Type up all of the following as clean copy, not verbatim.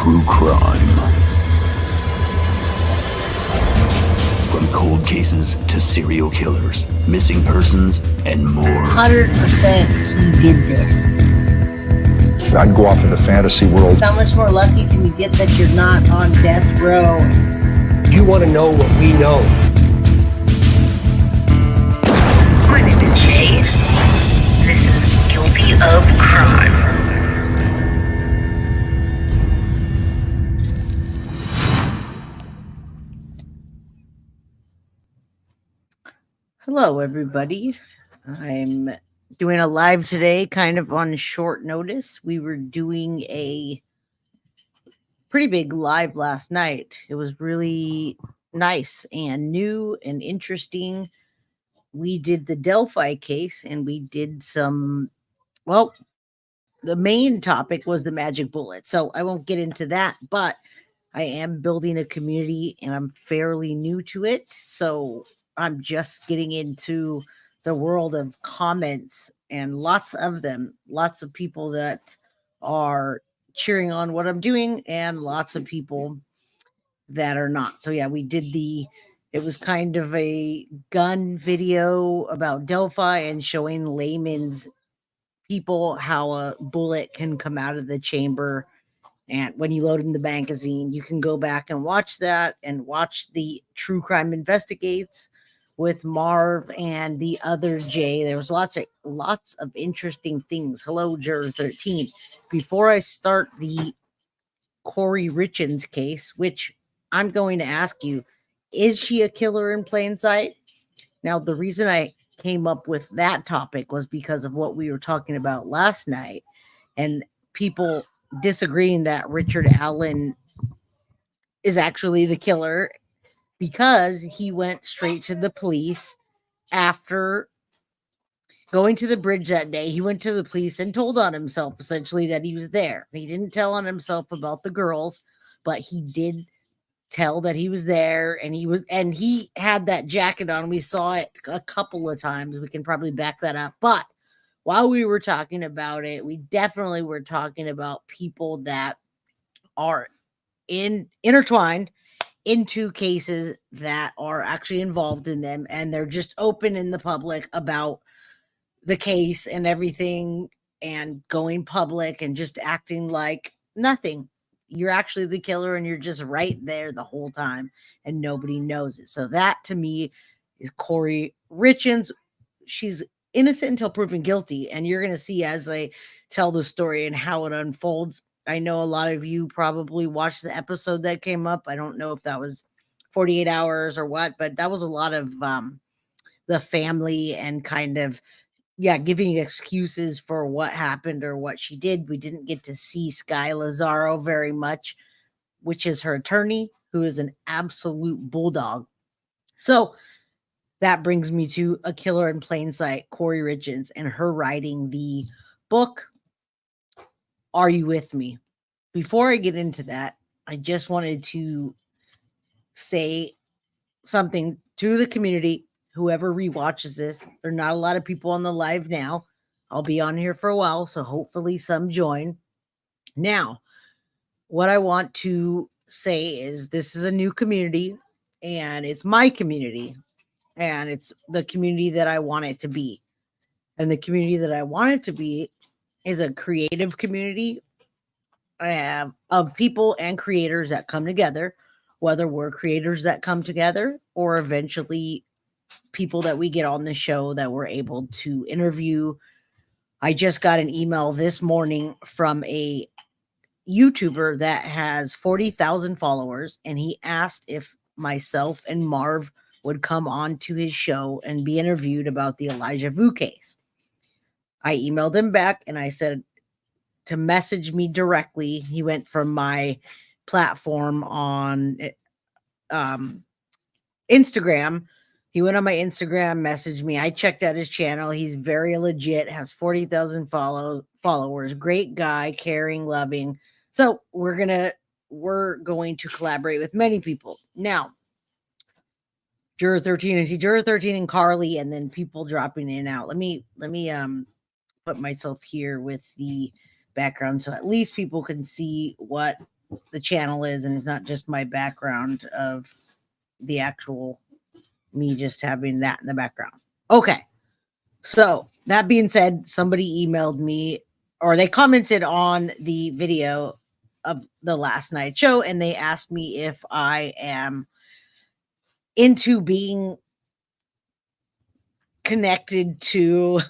True crime. From cold cases to serial killers, missing persons, and more. 100% he did this. I'd go off in the fantasy world. How much more lucky can you get that you're not on death row? You want to know what we know? My name is Jay. This is Guilty of Crime. Hello, everybody. I'm doing a live today, kind of on short notice. We were doing a pretty big live last night. It was really nice and new and interesting. We did the Delphi case and we did some, well, the main topic was the magic bullet. So I won't get into that, but I am building a community and I'm fairly new to it. So I'm just getting into the world of comments and lots of them, lots of people that are cheering on what I'm doing and lots of people that are not. So yeah, we did it was kind of a gun video about Delphi and showing layman's people how a bullet can come out of the chamber. And when you load in the magazine, you can go back and watch that and watch the True Crime Investigates with Marv and the other Jay. There was lots of interesting things. Hello, Juror 13. Before I start the Kouri Richins case, which I'm going to ask you, is she a killer in plain sight? Now, the reason I came up with that topic was because of what we were talking about last night and people disagreeing that Richard Allen is actually the killer because he went straight to the police after going to the bridge that day. He went to the police and told on himself essentially that he was there. He didn't tell on himself about the girls, but he did tell that he was there, and he had that jacket on. We saw it a couple of times. We can probably back that up. But while we were talking about it, we definitely were talking about people that are intertwined into cases that are actually involved in them, and they're just open in the public about the case and everything and going public and just acting like nothing. You're actually the killer and you're just right there the whole time and nobody knows it. So that to me is Kouri Richins. She's innocent until proven guilty, and you're going to see as I tell the story and how it unfolds. I know a lot of you probably watched the episode that came up. I don't know if that was 48 hours or what, but that was a lot of the family and kind of, giving excuses for what happened or what she did. We didn't get to see Sky Lazaro very much, which is her attorney, who is an absolute bulldog. So that brings me to A Killer in Plain Sight, Kouri Richins, and her writing the book, Are You With Me? Before I get into that, I just wanted to say something to the community. Whoever rewatches this, there are not a lot of people on the live now. I'll be on here for a while, so hopefully some join. Now, what I want to say is this is a new community, and it's my community, and it's the community that I want it to be. And the community that I want it to be is a creative community of people and creators that come together, whether we're creators that come together or eventually people that we get on the show that we're able to interview. I just got an email this morning from a YouTuber that has 40,000 followers, and he asked if myself and Marv would come on to his show and be interviewed about the Elijah Vu case. I emailed him back and I said to message me directly. He went from my platform on Instagram. He went on my Instagram, messaged me. I checked out his channel. He's very legit, has 40,000 followers, great guy, caring, loving. So we're going to collaborate with many people. Now, Juror 13, I see Juror 13 and Carly, and then people dropping in and out. Let me put myself here with the background so at least people can see what the channel is, and it's not just my background of the actual me just having that in the background. Okay. So that being said, somebody emailed me, or they commented on the video of the last night show, and they asked me if I am into being connected to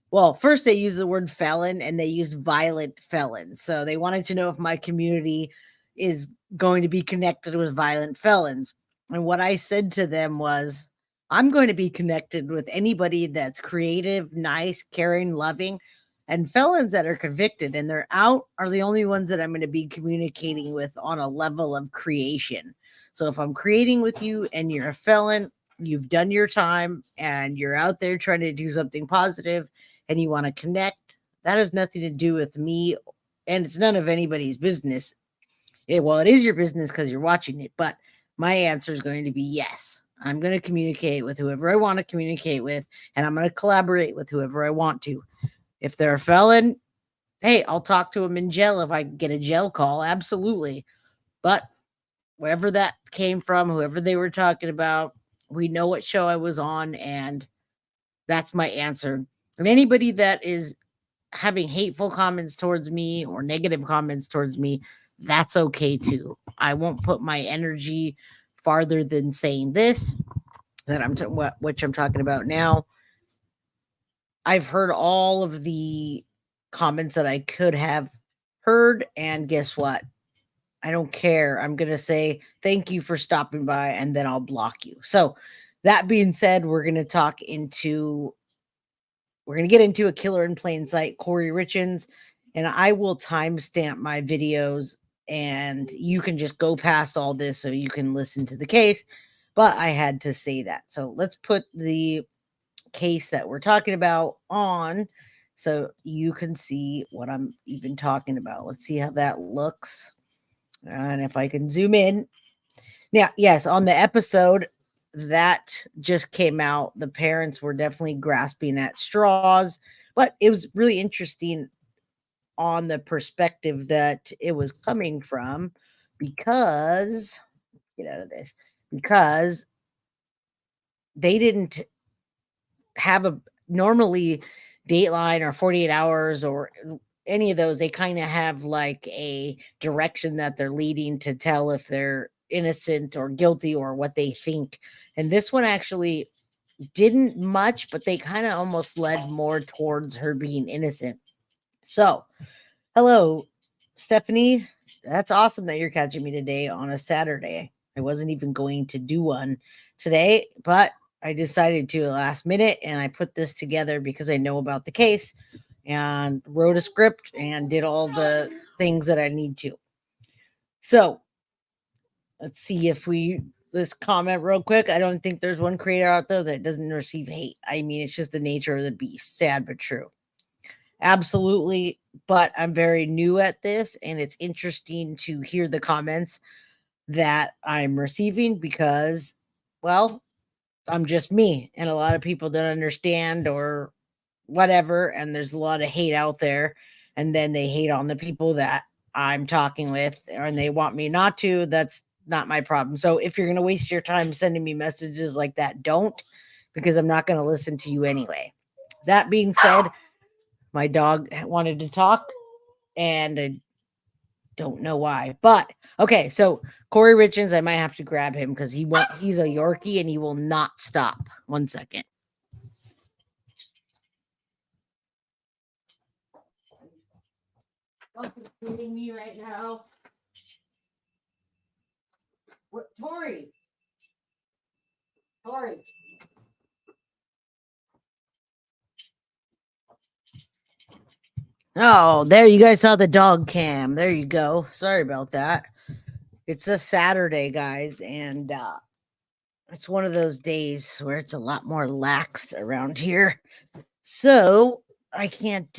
well, first they used the word felon and they used violent felons. So they wanted to know if my community is going to be connected with violent felons. And what I said to them was, I'm going to be connected with anybody that's creative, nice, caring, loving, and felons that are convicted and they're out are the only ones that I'm going to be communicating with on a level of creation. So if I'm creating with you and you're a felon, you've done your time and you're out there trying to do something positive and you want to connect, that has nothing to do with me. And it's none of anybody's business. It is your business because you're watching it. But my answer is going to be yes. I'm going to communicate with whoever I want to communicate with, and I'm going to collaborate with whoever I want to. If they're a felon, hey, I'll talk to them in jail if I get a jail call. Absolutely. But wherever that came from, whoever they were talking about, we know what show I was on, and that's my answer. And anybody that is having hateful comments towards me or negative comments towards me, that's okay too. I won't put my energy farther than saying this that which I'm talking about now. I've heard all of the comments that I could have heard, and guess what? I don't care. I'm going to say thank you for stopping by, and then I'll block you. So that being said, we're going to get into a killer in plain sight, Kouri Richins, and I will timestamp my videos and you can just go past all this so you can listen to the case. But I had to say that. So let's put the case that we're talking about on so you can see what I'm even talking about. Let's see how that looks. And if I can zoom in. Now, yes, on the episode that just came out, the parents were definitely grasping at straws, but it was really interesting on the perspective that it was coming from because, get out of this, because they didn't have a normally Dateline or 48 hours or any of those, they kind of have like a direction that they're leading to tell if they're innocent or guilty or what they think. And this one actually didn't much, but they kind of almost led more towards her being innocent. So, hello, Stephanie. That's awesome that you're catching me today on a Saturday. I wasn't even going to do one today, but I decided to last minute, and I put this together because I know about the case and wrote a script and did all the things that I need to. So let's see if this comment real quick. I don't think there's one creator out there that doesn't receive hate. I mean, it's just the nature of the beast. Sad but true. Absolutely. But I'm very new at this, and it's interesting to hear the comments that I'm receiving because, well, I'm just me, and a lot of people don't understand or whatever, and there's a lot of hate out there, and then they hate on the people that I'm talking with, and they want me not to. That's not my problem. So if you're going to waste your time sending me messages like that, don't, because I'm not going to listen to you anyway. That being said, my dog wanted to talk, and I don't know why, but okay. So Kouri Richins, I might have to grab him because he's a Yorkie and he will not stop. 1 second. Shooting me right now. What, Tori? Oh, there you guys saw the dog cam. There you go. Sorry about that. It's a Saturday, guys, and it's one of those days where it's a lot more laxed around here. So I can't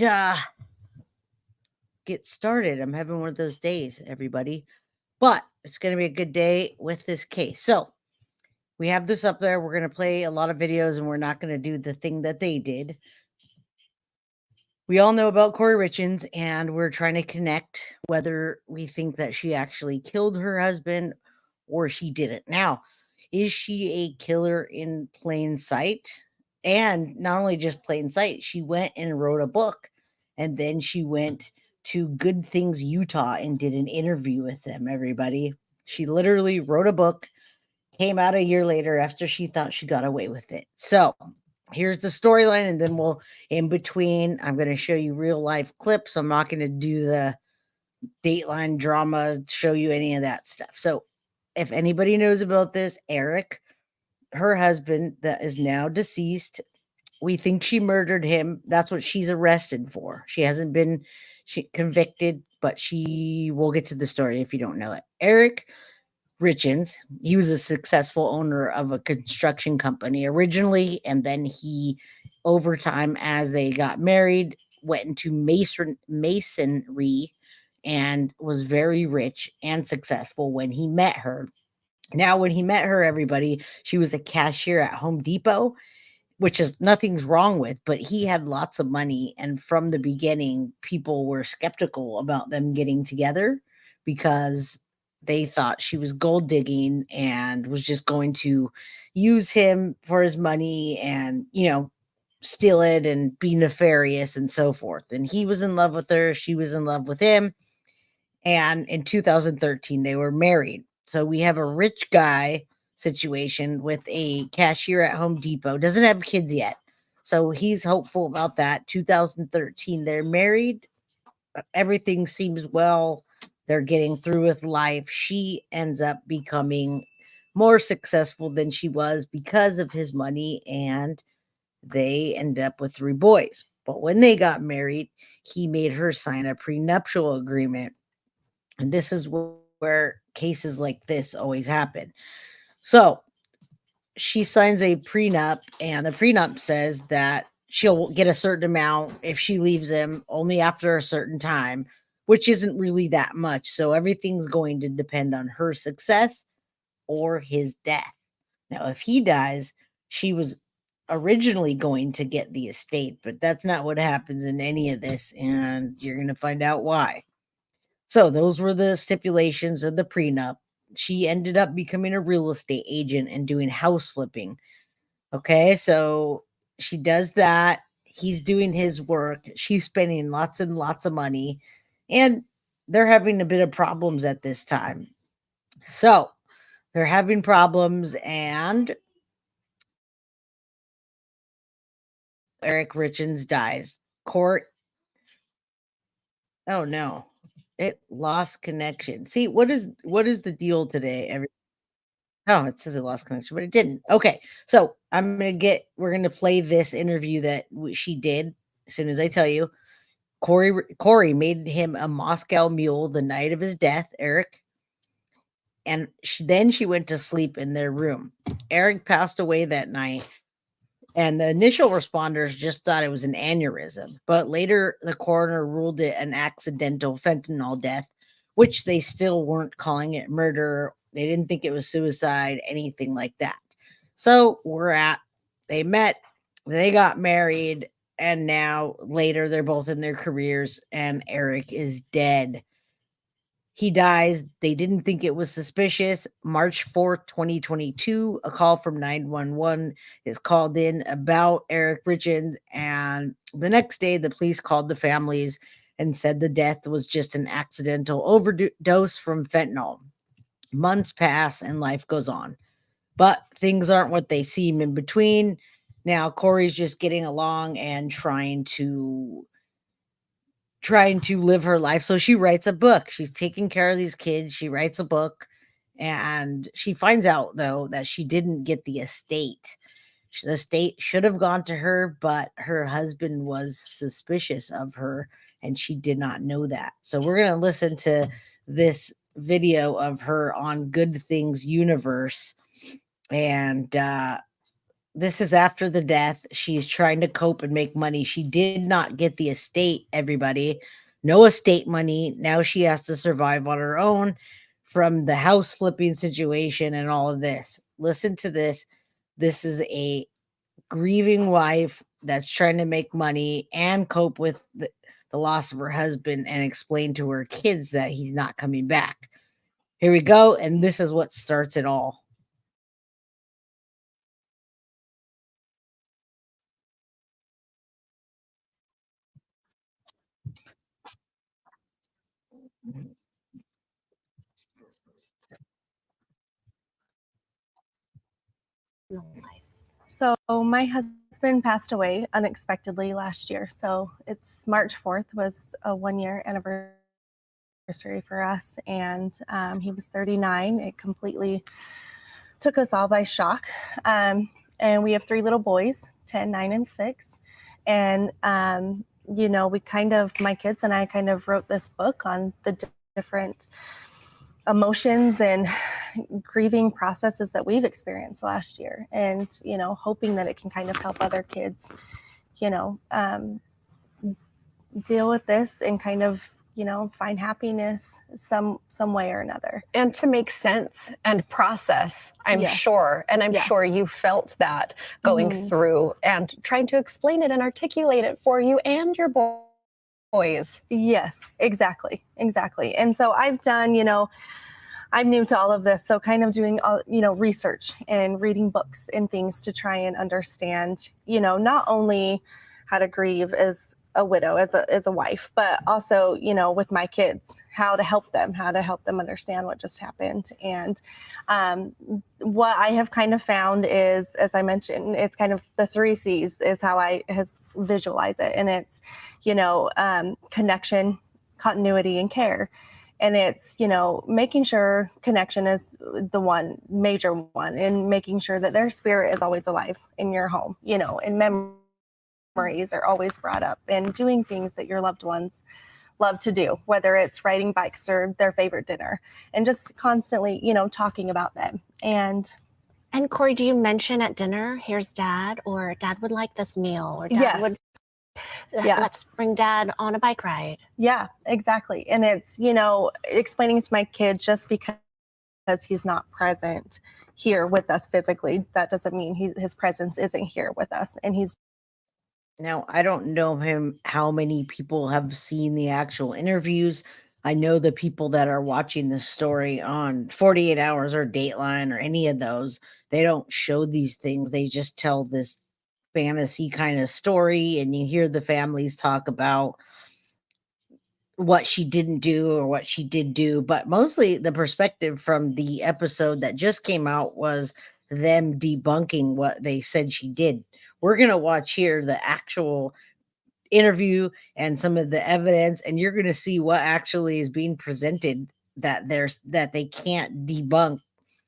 get started. I'm having one of those days, everybody. But it's going to be a good day with this case. So we have this up there. We're going to play a lot of videos, and we're not going to do the thing that they did. We all know about Kouri Richins, and we're trying to connect whether we think that she actually killed her husband or she didn't. Now, is she a killer in plain sight? And not only just plain sight, she went and wrote a book, and then she went to Good Things Utah and did an interview with them, everybody. She literally wrote a book, came out a year later after she thought she got away with it. So, here's the storyline, and then we'll, in between, I'm going to show you real life clips. I'm not going to do the Dateline drama, show you any of that stuff. So, if anybody knows about this, Eric, her husband that is now deceased, we think she murdered him. That's what she's arrested for. She hasn't been convicted, but she will get to the story if you don't know it. Eric Richens, he was a successful owner of a construction company originally, and then he, over time, as they got married, went into masonry and was very rich and successful when he met her. Now, when he met her, everybody, she was a cashier at Home Depot, which is nothing's wrong with, but he had lots of money. And from the beginning, people were skeptical about them getting together because they thought she was gold digging and was just going to use him for his money and, steal it and be nefarious and so forth. And he was in love with her. She was in love with him. And in 2013, they were married. So we have a rich guy situation with a cashier at Home Depot, doesn't have kids yet. So he's hopeful about that. 2013, they're married. Everything seems well. They're getting through with life. She ends up becoming more successful than she was because of his money, and they end up with 3 boys. But when they got married, he made her sign a prenuptial agreement. And this is where cases like this always happen. So she signs a prenup, and the prenup says that she'll get a certain amount if she leaves him only after a certain time, which isn't really that much. So everything's going to depend on her success or his death. Now, if he dies, she was originally going to get the estate, but that's not what happens in any of this, and you're going to find out why. So those were the stipulations of the prenup. She ended up becoming a real estate agent and doing house flipping. Okay, so she does that. He's doing his work. She's spending lots and lots of money, and they're having a bit of problems at this time. So they're having problems, and Eric Richens dies. Court. Oh no, it lost connection. See, what is the deal today? Oh, it says it lost connection, but it didn't. Okay, so we're gonna play this interview that she did as soon as I tell you. Kouri made him a Moscow mule the night of his death, Eric, and then she went to sleep in their room. Eric passed away that night, and the initial responders just thought it was an aneurism, but later the coroner ruled it an accidental fentanyl death, which they still weren't calling it murder. They didn't think it was suicide, anything like that. So they met, they got married, and now later they're both in their careers, and Eric is dead. He dies. They didn't think it was suspicious. March 4th, 2022, a call from 911 is called in about Eric Richens. And the next day, the police called the families and said the death was just an accidental overdose from fentanyl. Months pass and life goes on. But things aren't what they seem in between. Now, Kouri's just getting along and trying to live her life. So she writes a book. She's taking care of these kids. She writes a book, and she finds out, though, that she didn't get the estate. The estate should have gone to her, but her husband was suspicious of her, and she did not know that. So we're going to listen to this video of her on Good Things Universe. And this is after the death. She's trying to cope and make money. She did not get the estate, everybody. No estate money. Now she has to survive on her own from the house flipping situation and all of this. Listen to this. This is a grieving wife that's trying to make money and cope with the loss of her husband and explain to her kids that he's not coming back. Here we go. And this is what starts it all. So my husband passed away unexpectedly last year. So it's March 4th was a 1-year anniversary for us. And he was 39. It completely took us all by shock. And we have 3 little boys, 10, 9, and 6. And, you know, my kids and I kind of wrote this book on the different emotions and grieving processes that we've experienced last year, and you know, hoping that it can kind of help other kids, you know, deal with this and kind of, you know, find happiness some way or another, and to make sense and process. I'm Yes. sure, and I'm Yeah. sure you felt that going through and trying to explain it and articulate it for you and your boys. Yes, exactly. And so I've done, you know, I'm new to all of this, so kind of doing, you know, research and reading books and things to try and understand, you know, not only how to grieve as a widow, as a wife, but also, you know, with my kids, how to help them understand what just happened. And what I have kind of found is, as I mentioned, it's kind of the 3 C's is how I visualize it. And it's, you know, connection, continuity, and care. And it's, you know, making sure connection is the major one, and making sure that their spirit is always alive in your home, you know, and memories are always brought up, and doing things that your loved ones love to do, whether it's riding bikes or their favorite dinner, and just constantly, you know, talking about them. And Kouri, do you mention at dinner, here's dad, or dad would like this meal, or dad Yes. would, Yeah. let's bring dad on a bike ride? Yeah, exactly. And it's, you know, explaining to my kid, just because he's not present here with us physically, that doesn't mean his presence isn't here with us. And he's Now, I don't know how many people have seen the actual interviews. I know the people that are watching this story on 48 Hours or Dateline or any of those, they don't show these things. They just tell this fantasy kind of story, and you hear the families talk about what she didn't do or what she did do. But mostly the perspective from the episode that just came out was them debunking what they said she did. We're going to watch here the actual interview and some of the evidence, and you're going to see what actually is being presented that they can't debunk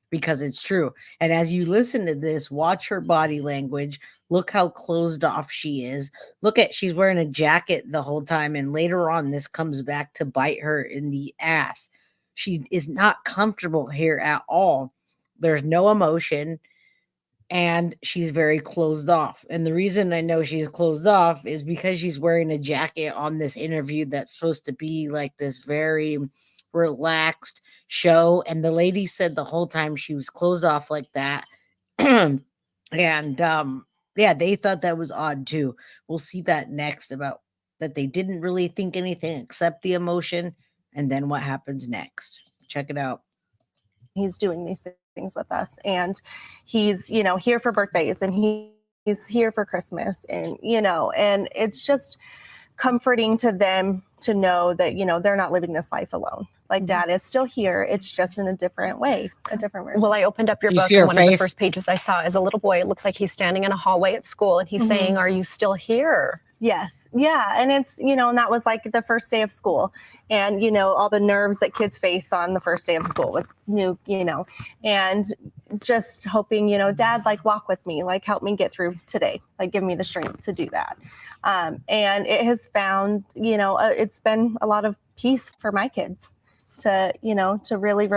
because it's true. And as you listen to this, watch her body language. Look how closed off she is. She's wearing a jacket the whole time, and later on this comes back to bite her in the ass. She is not comfortable here at all. There's no emotion, and she's very closed off. And the reason I know she's closed off is because she's wearing a jacket on this interview that's supposed to be like this very relaxed show. And the lady said the whole time she was closed off like that. And yeah, they thought that was odd too. We'll see that next, about that they didn't really think anything except the emotion, and then what happens next. Check it out. he's doing these things with us, and he's, you know, here for birthdays, and he's here for Christmas, and, you know, and it's just comforting to them to know that, you know, they're not living this life alone. Like, dad is still here. It's just in a different way. Well, I opened up your You book, see and her one of the face? first pages I saw is a little boy. It looks like he's standing in a hallway at school, and he's saying, "Are you still here?" Yes. Yeah. And it's, you know, and that was like the first day of school, and, you know, all the nerves that kids face on the first day of school with new, you know, and just hoping, you know, dad, like, walk with me, like, help me get through today, like, give me the strength to do that. And it has found, you know, it's been a lot of peace for my kids to, you know, to really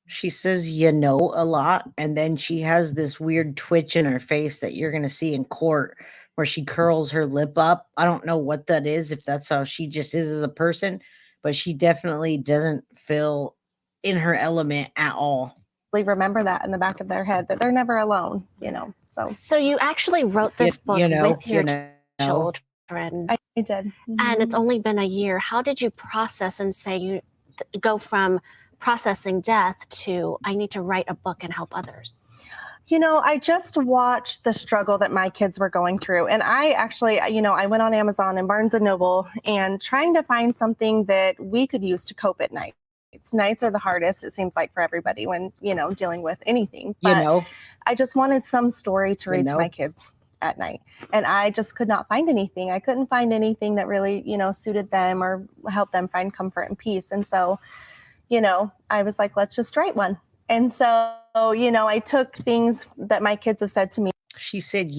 She says, you know, a lot. And then she has this weird twitch in her face that you're going to see in court, where she curls her lip up. I don't know what that is, if that's how she just is as a person, but she definitely doesn't feel in her element at all. remember that in the back of their head, that they're never alone, you know. So So you actually wrote this book You know, with your you know. children. I did. And it's Mhm. only been a year. How did you process and say you go from processing death to I need to write a book and help others? I just watched the struggle that my kids were going through. And I actually, I went on Amazon and Barnes and Noble and trying to find something that we could use to cope at night. Nights are the hardest, it seems like, for everybody when, dealing with anything. But I just wanted some story to read to my kids at night. And I just could not find anything. I couldn't find anything that really, suited them or helped them find comfort and peace. And so, I was like, let's just write one. And so, I took things that my kids have said to me. She said,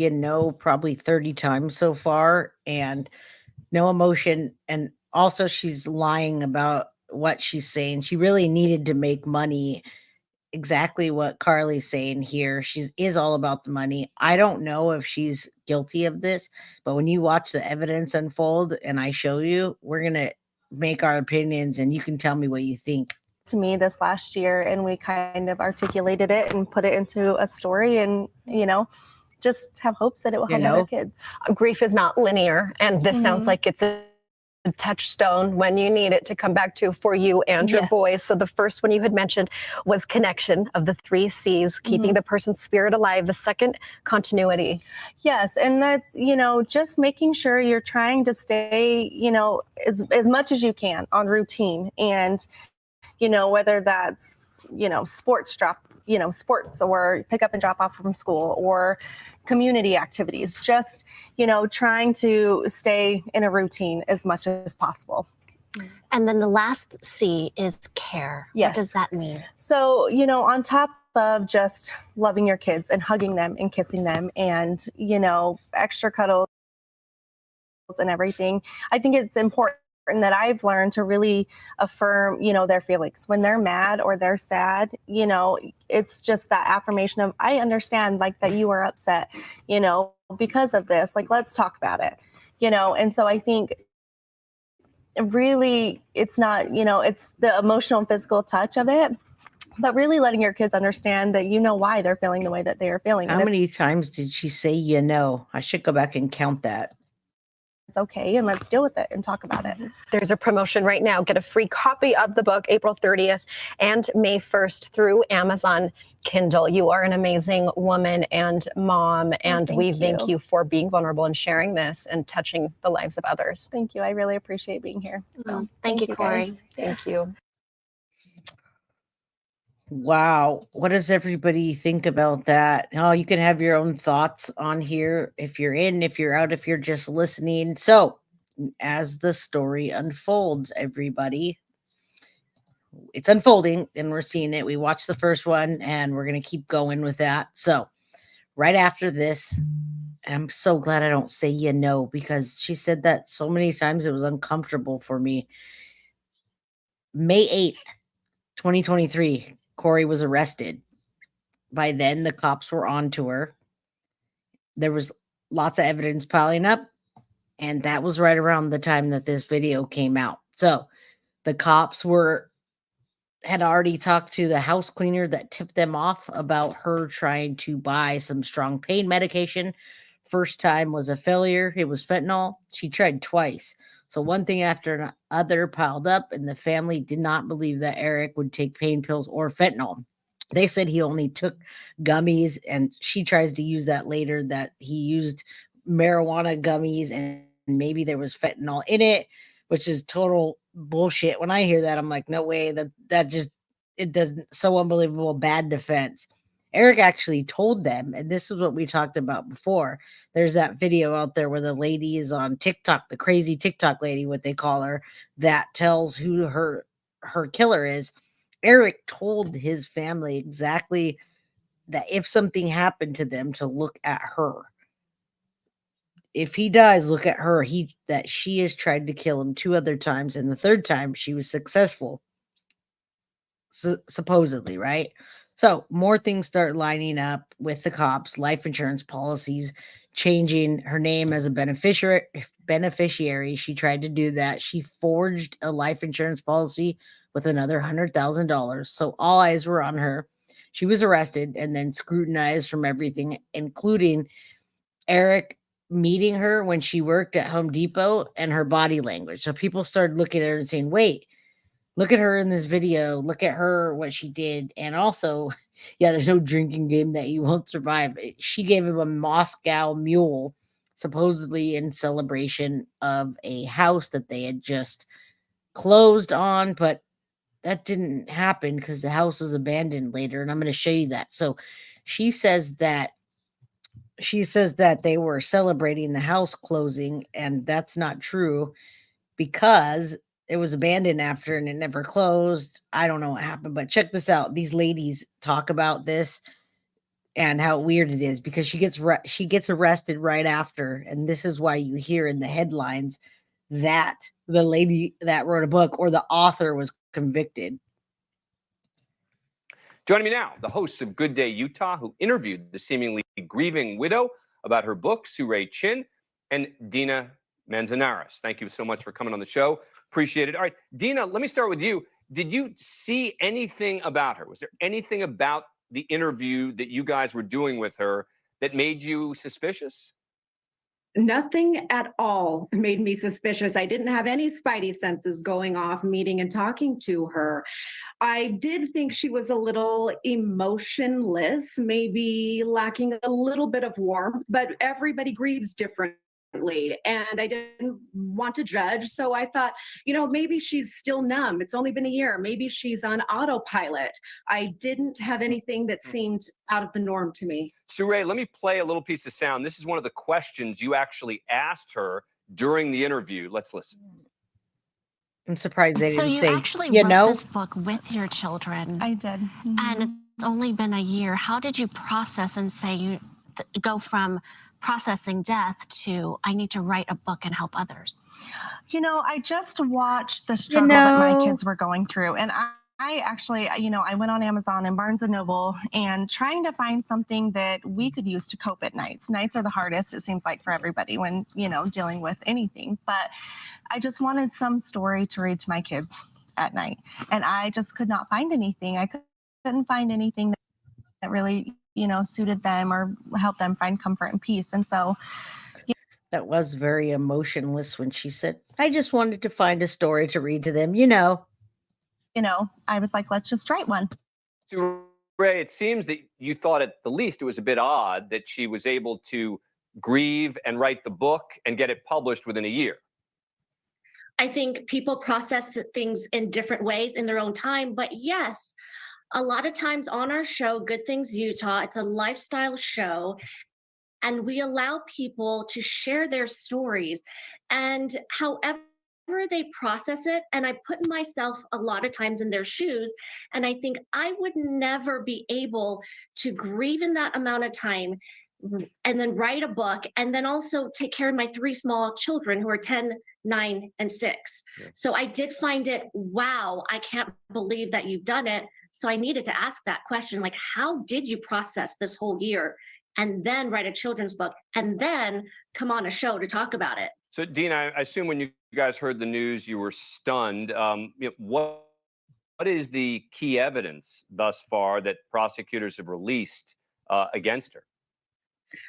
probably 30 times so far, and no emotion. And also, she's lying about what she's saying. She really needed to make money. Exactly what Carly's saying here. She is all about the money. I don't know if she's guilty of this, but when you watch the evidence unfold and I show you, we're going to make our opinions and you can tell me what you think. To me this last year, and we kind of articulated it and put it into a story, and just have hopes that it will help other kids. Grief is not linear, and this sounds like it's a touchstone when you need it to come back to for you and your boys. So the first one you had mentioned was connection of the 3 C's, keeping the person's spirit alive. The second, continuity. Yes, and that's, just making sure you're trying to stay, as much as you can on routine, and whether that's, sports or pick up and drop off from school or community activities, just, trying to stay in a routine as much as possible. And then the last C is care. Yes. What does that mean? So, on top of just loving your kids and hugging them and kissing them and, extra cuddles and everything, I think it's important that I've learned to really affirm, their feelings. When they're mad or they're sad, it's just that affirmation of, I understand, like, that you are upset, because of this, like, let's talk about it, and so I think really it's not, it's the emotional and physical touch of it, but really letting your kids understand that why they're feeling the way that they are feeling. How many times did she say, I should go back and count that. It's okay, and let's deal with it and talk about it. There's a promotion right now. Get a free copy of the book April 30th and May 1st through Amazon Kindle. You are an amazing woman and mom, and we thank you for being vulnerable and sharing this and touching the lives of others. Thank you. I really appreciate being here. So, thank you, Kouri. Guys. Thank you. Wow. What does everybody think about that? Oh, you can have your own thoughts on here if you're in, if you're out, if you're just listening. So, as the story unfolds, everybody, it's unfolding and we're seeing it. We watched the first one and we're going to keep going with that. So, right after this, and I'm so glad I don't say because she said that so many times it was uncomfortable for me. May 8th, 2023. Kouri was arrested. By then, the cops were on to her. There was lots of evidence piling up, and that was right around the time that this video came out. So the cops had already talked to the house cleaner that tipped them off about her trying to buy some strong pain medication. First time was a failure. It was fentanyl. She tried twice. So one thing after another piled up, and the family did not believe that Eric would take pain pills or fentanyl. They said he only took gummies, and she tries to use that later, that he used marijuana gummies and maybe there was fentanyl in it, which is total bullshit. When I hear that, I'm like, no way, it doesn't, so unbelievable, bad defense. Eric actually told them, and this is what we talked about before. There's that video out there where the lady is on TikTok, the crazy TikTok lady, what they call her, that tells who her killer is. Eric told his family exactly that if something happened to them, to look at her. If he dies, look at her. That she has tried to kill him 2 other times, and the 3rd time she was successful. Supposedly, right? So more things start lining up with the cops, life insurance policies, changing her name as a beneficiary. She tried to do that. She forged a life insurance policy with another $100,000. So all eyes were on her. She was arrested and then scrutinized from everything, including Eric meeting her when she worked at Home Depot and her body language. So people started looking at her and saying, wait, look at her in this video. Look at her, what she did. And also, yeah, there's no drinking game that you won't survive. She gave him a Moscow mule, supposedly in celebration of a house that they had just closed on, but that didn't happen because the house was abandoned later. And I'm going to show you that. So she says that they were celebrating the house closing, and that's not true because it was abandoned after and it never closed. I don't know what happened, but check this out. These ladies talk about this and how weird it is because she gets arrested right after, and this is why you hear in the headlines that the lady that wrote a book or the author was convicted. Joining me now, the hosts of Good Day Utah, who interviewed the seemingly grieving widow about her book, Kouri Richins, and Dina Manzanares. Thank you so much for coming on the show. Appreciate it. All right, Dina, let me start with you. Did you see anything about her? Was there anything about the interview that you guys were doing with her that made you suspicious? Nothing at all made me suspicious. I didn't have any spidey senses going off meeting and talking to her. I did think she was a little emotionless, maybe lacking a little bit of warmth, but everybody grieves differently. And I didn't want to judge. So I thought, maybe she's still numb. It's only been a year. Maybe she's on autopilot. I didn't have anything that seemed out of the norm to me. Kouri, let me play a little piece of sound. This is one of the questions you actually asked her during the interview. Let's listen. I'm surprised they didn't say, you actually wrote this book with your children. I did. Mm-hmm. And it's only been a year. How did you process and say you go from processing death to I need to write a book and help others? I just watched the struggle that my kids were going through, and I actually, I went on Amazon and Barnes & Noble and trying to find something that we could use to cope at nights. Nights are the hardest, it seems like, for everybody when, dealing with anything. But I just wanted some story to read to my kids at night. And I just could not find anything. I couldn't find anything that really, suited them or helped them find comfort and peace. And so that was very emotionless when she said, I just wanted to find a story to read to them, I was like, let's just write one. So, Ray, it seems that you thought at the least it was a bit odd that she was able to grieve and write the book and get it published within a year. I think people process things in different ways in their own time. But yes, a lot of times on our show, Good Things Utah, it's a lifestyle show. And we allow people to share their stories. And however they process it, and I put myself a lot of times in their shoes, and I think I would never be able to grieve in that amount of time and then write a book and then also take care of my 3 small children who are 10, 9, and 6. Yeah. So I did find it, wow, I can't believe that you've done it. So I needed to ask that question, like, how did you process this whole year and then write a children's book and then come on a show to talk about it? So, Dina, I assume when you guys heard the news, you were stunned. What is the key evidence thus far that prosecutors have released against her?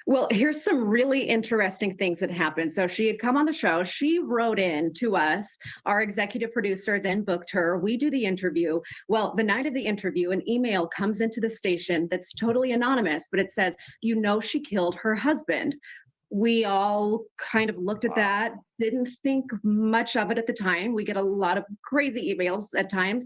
Well, here's some really interesting things that happened. So she had come on the show. She wrote in to us. Our executive producer then booked her. We do the interview. Well, the night of the interview, an email comes into the station that's totally anonymous, but it says, she killed her husband. We all kind of looked at that, didn't think much of it at the time. We get a lot of crazy emails at times.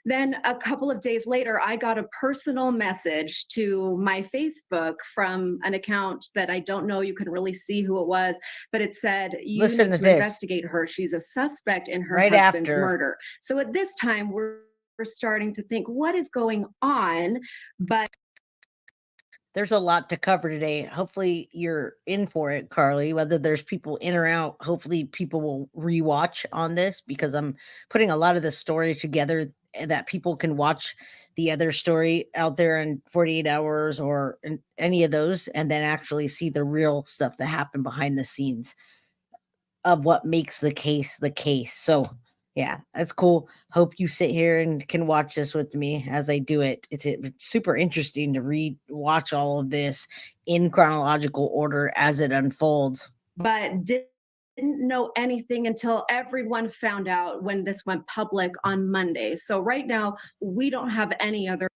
Then a couple of days later, I got a personal message to my Facebook from an account that I don't know, you can really see who it was, but it said, you need to investigate her. She's a suspect in her husband's murder. So at this time, we're starting to think, what is going on? But there's a lot to cover today. Hopefully you're in for it, Carly, whether there's people in or out. Hopefully people will rewatch on this because I'm putting a lot of the story together that people can watch the other story out there in 48 hours or in any of those, and then actually see the real stuff that happened behind the scenes of what makes the case the case. So yeah, that's cool. Hope you sit here and can watch this with me as I do it. It's super interesting to watch all of this in chronological order as it unfolds. but didn't know anything until everyone found out when this went public on Monday. So right now, we don't have any other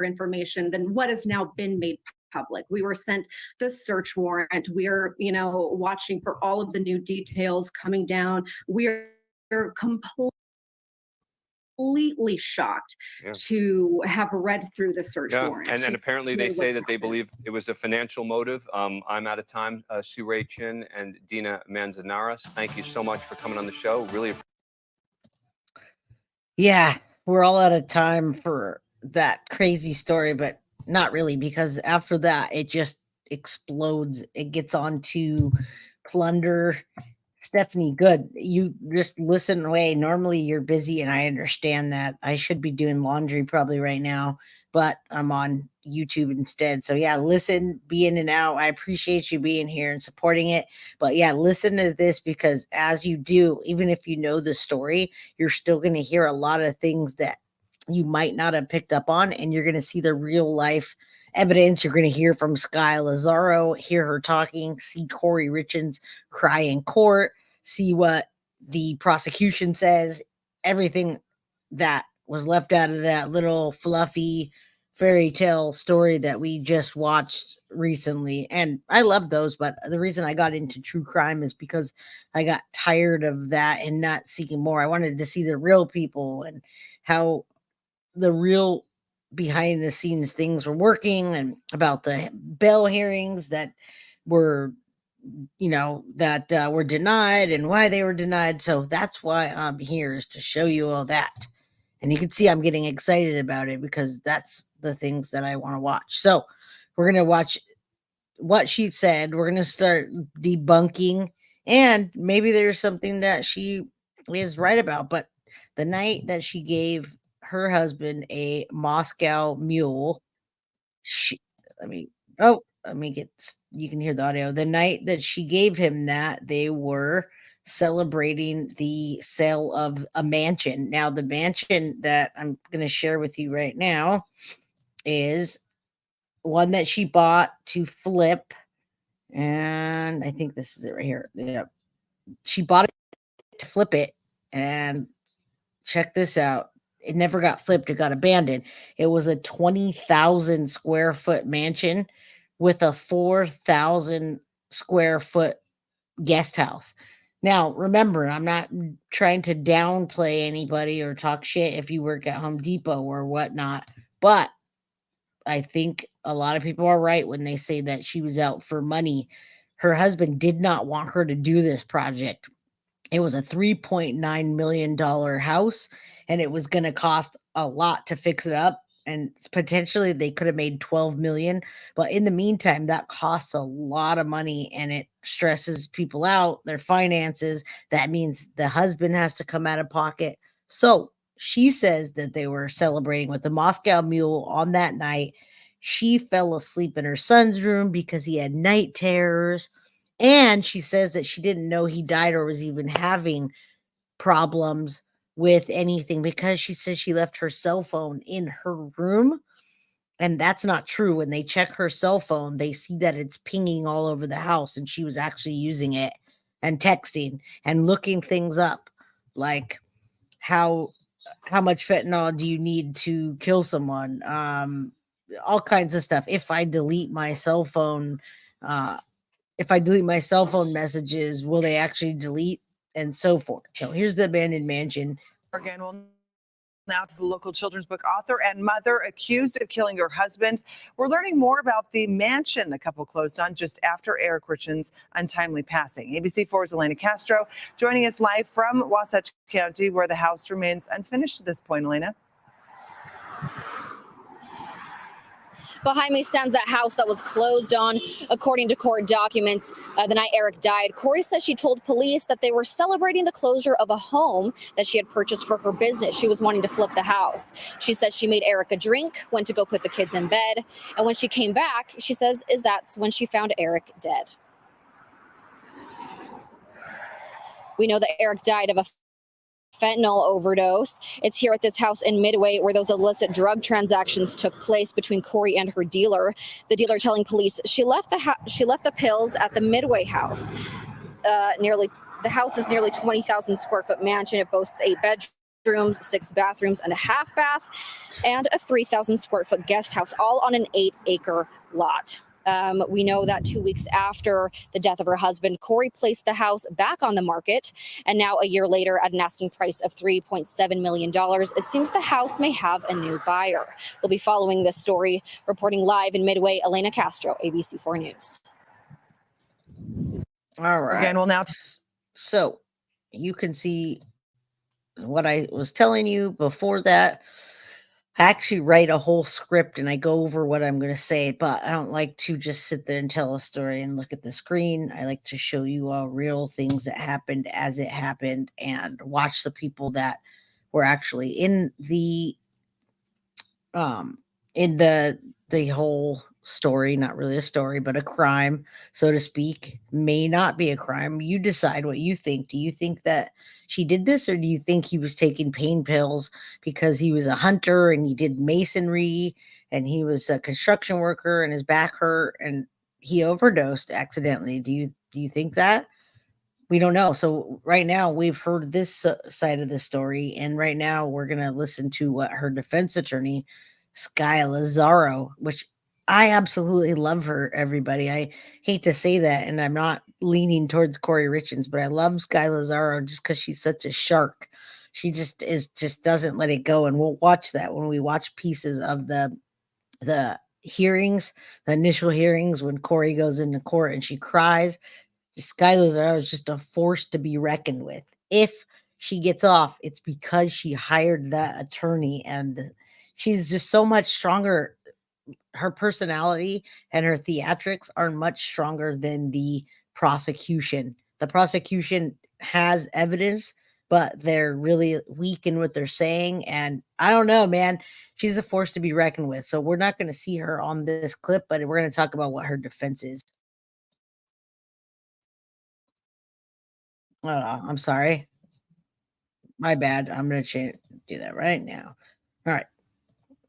information than what has now been made public. We were sent the search warrant. We're, watching for all of the new details coming down. We're completely shocked to have read through the search warrant. And apparently they say that they believe it was a financial motive. I'm out of time. Kouri Richins and Dina Manzanares, thank you so much for coming on the show. Really. Yeah, we're all out of time for that crazy story, but not really, because after that, it just explodes. It gets on to plunder. Stephanie, good. You just listen away. Normally you're busy, and I understand that. I should be doing laundry probably right now, but I'm on YouTube instead. So yeah, listen, be in and out. I appreciate you being here and supporting it. But yeah, listen to this, because as you do, even if you know the story, you're still going to hear a lot of things that you might not have picked up on, and you're going to see the real life evidence. You're going to hear from Sky Lazaro, hear her talking, see Kouri Richins cry in court, see what the prosecution says, everything that was left out of that little fluffy fairy tale story that we just watched recently. And I love those, but the reason I got into true crime is because I got tired of that and not seeking more. I wanted to see the real people and how the real behind the scenes things were working, and about the bail hearings that were, were denied and why they were denied. So that's why I'm here, is to show you all that. And you can see I'm getting excited about it, because that's the things that I want to watch. So we're going to watch what she said. We're going to start debunking, and maybe there's something that she is right about. But the night that she gave her husband a Moscow mule, you can hear the audio. The night that she gave him that, they were celebrating the sale of a mansion. Now, the mansion that I'm going to share with you right now is one that she bought to flip. And I think this is it right here. Yeah. She bought it to flip it. And check this out. It never got flipped. It got abandoned. It was a 20,000 square foot mansion with a 4,000 square foot guest house. Now, remember, I'm not trying to downplay anybody or talk shit if you work at Home Depot or whatnot, but I think a lot of people are right when they say that she was out for money. Her husband did not want her to do this project. It was a $3.9 million house, and it was going to cost a lot to fix it up. And potentially they could have made $12 million. But in the meantime, that costs a lot of money, and it stresses people out, their finances. That means the husband has to come out of pocket. So she says that they were celebrating with the Moscow Mule on that night. She fell asleep in her son's room because he had night terrors. And she says that she didn't know he died or was even having problems with anything, because she says she left her cell phone in her room. And that's not true. When they check her cell phone, they see that it's pinging all over the house, and she was actually using it and texting and looking things up, like how much fentanyl do you need to kill someone? All kinds of stuff. If I delete my cell phone messages, will they actually delete, and so forth. So here's the abandoned mansion. Again, well, now to the local children's book author and mother accused of killing her husband. We're learning more about the mansion the couple closed on just after Eric Richens' untimely passing. ABC4's Elena Castro joining us live from Wasatch County, where the house remains unfinished at this point. Elena. Behind me stands that house that was closed on, according to court documents. The night Eric died, Kouri says she told police that they were celebrating the closure of a home that she had purchased for her business. She was wanting to flip the house. She says she made Eric a drink, went to go put the kids in bed. And when she came back, she says that's when she found Eric dead. We know that Eric died of a fentanyl overdose. It's here at this house in Midway where those illicit drug transactions took place between Kouri and her dealer. The dealer telling police she left the pills at the Midway house. The house is nearly 20,000 square foot mansion. It boasts 8 bedrooms, 6 bathrooms, and a half bath, and a 3,000 square foot guest house, all on an 8-acre lot. We know that 2 weeks after the death of her husband, Kouri placed the house back on the market. And now, a year later, at an asking price of $3.7 million, it seems the house may have a new buyer. We'll be following this story. Reporting live in Midway, Elena Castro, ABC4 News. All right. Again, we'll now. So you can see what I was telling you before that. I actually write a whole script and I go over what I'm going to say, but I don't like to just sit there and tell a story and look at the screen. I like to show you all real things that happened as it happened and watch the people that were actually in the whole story. Not really a story, but a crime, so to speak. May not be a crime. You decide what you think. Do you think that she did this, or do you think he was taking pain pills because he was a hunter and he did masonry and he was a construction worker and his back hurt and he overdosed accidentally? Do you think that? We don't know. So right now we've heard this side of the story, and right now we're going to listen to what her defense attorney, Sky Lazaro, which I absolutely love her, everybody. I hate to say that, and I'm not leaning towards Kouri Richins, but I love Sky Lazaro just because she's such a shark. She just doesn't let it go. And we'll watch that when we watch pieces of the hearings, the initial hearings, when Kouri goes into court and she cries. Sky Lazaro is just a force to be reckoned with. If she gets off, it's because she hired that attorney, and she's just so much stronger. Her personality and her theatrics are much stronger than the prosecution. The prosecution has evidence, but they're really weak in what they're saying. And I don't know, man, she's a force to be reckoned with. So we're not going to see her on this clip, but we're going to talk about what her defense is. I'm sorry. My bad. I'm going to do that right now. All right.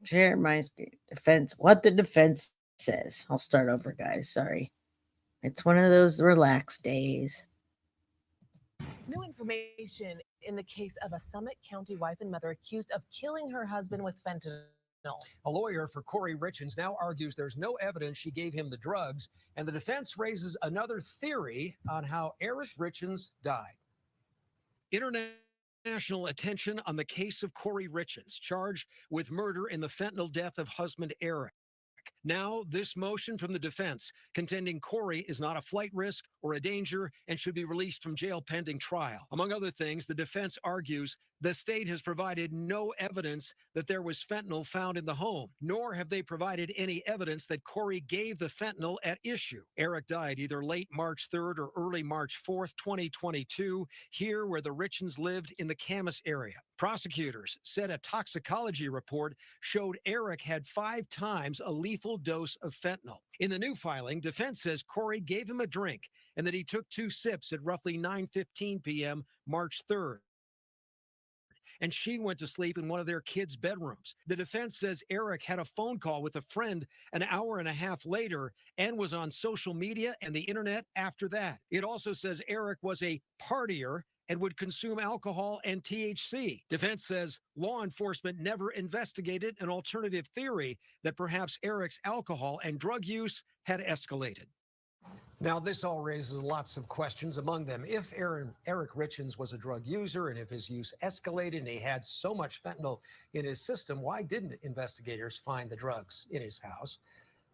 Share my screen. Defense. What the defense says. I'll start over, guys. Sorry. It's one of those relaxed days. New information in the case of a Summit County wife and mother accused of killing her husband with fentanyl. A lawyer for Kouri Richins now argues there's no evidence she gave him the drugs, and the defense raises another theory on how Eric Richins died. International attention on the case of Kouri Richins, charged with murder in the fentanyl death of husband Eric. Now, this motion from the defense contending Kouri is not a flight risk or a danger and should be released from jail pending trial. Among other things, the defense argues the state has provided no evidence that there was fentanyl found in the home, nor have they provided any evidence that Kouri gave the fentanyl at issue. Eric died either late March 3rd or early March 4th, 2022, here where the Richins lived in the Camas area. Prosecutors said a toxicology report showed Eric had 5 times a lethal dose of fentanyl. In the new filing, defense says Kouri gave him a drink and that he took 2 sips at roughly 9:15 p.m. March 3rd. And she went to sleep in one of their kids' bedrooms. The defense says Eric had a phone call with a friend an hour and a half later and was on social media and the internet after that. It also says Eric was a partier and would consume alcohol and THC. Defense says law enforcement never investigated an alternative theory that perhaps Eric's alcohol and drug use had escalated. Now, this all raises lots of questions, among them if Eric Richins was a drug user and if his use escalated and he had so much fentanyl in his system, why didn't investigators find the drugs in his house?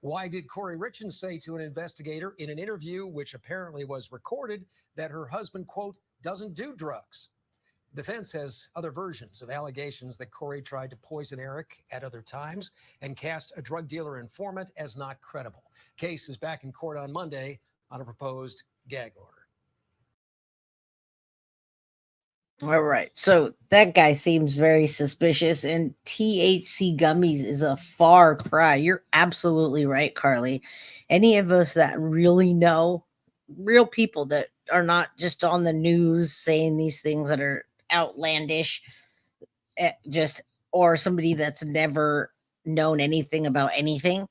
Why did Kouri Richins say to an investigator in an interview, which apparently was recorded, that her husband, quote, doesn't do drugs? Defense has other versions of allegations that Kouri tried to poison Eric at other times and cast a drug dealer informant as not credible. Case is back in court on Monday on a proposed gag order. All right. So that guy seems very suspicious, and THC gummies is a far cry. You're absolutely right, Carly. Any of us that really know real people that are not just on the news saying these things that are outlandish, or somebody that's never known anything about anything,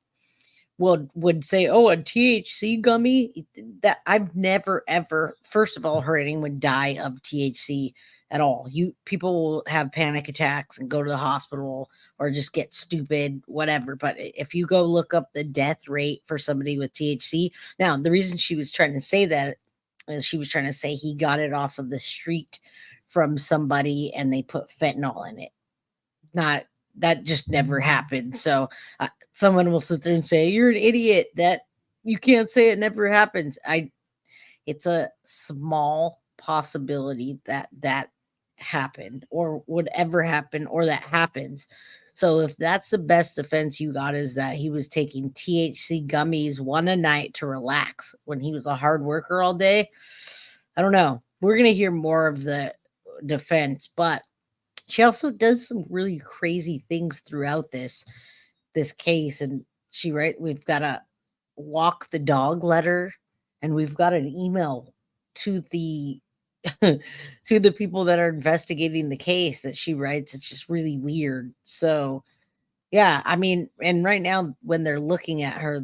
would say, "Oh, a THC gummy." That I've never ever, first of all, heard anyone die of THC at all. People will have panic attacks and go to the hospital or just get stupid, whatever. But if you go look up the death rate for somebody with THC, now the reason she was trying to say that is she was trying to say he got it off of the street from somebody and they put fentanyl in it. Not that just never happened. So someone will sit there and say, "You're an idiot. That you can't say it never happens." It's a small possibility that happened or would ever happen or that happens. So if that's the best defense you got is that he was taking THC gummies one a night to relax when he was a hard worker all day, I don't know. We're going to hear more of the defense, but she also does some really crazy things throughout this case. And we've got a walk the dog letter, and we've got an email to the to the people that are investigating the case that she writes. It's just really weird. So yeah, I mean, and right now when they're looking at her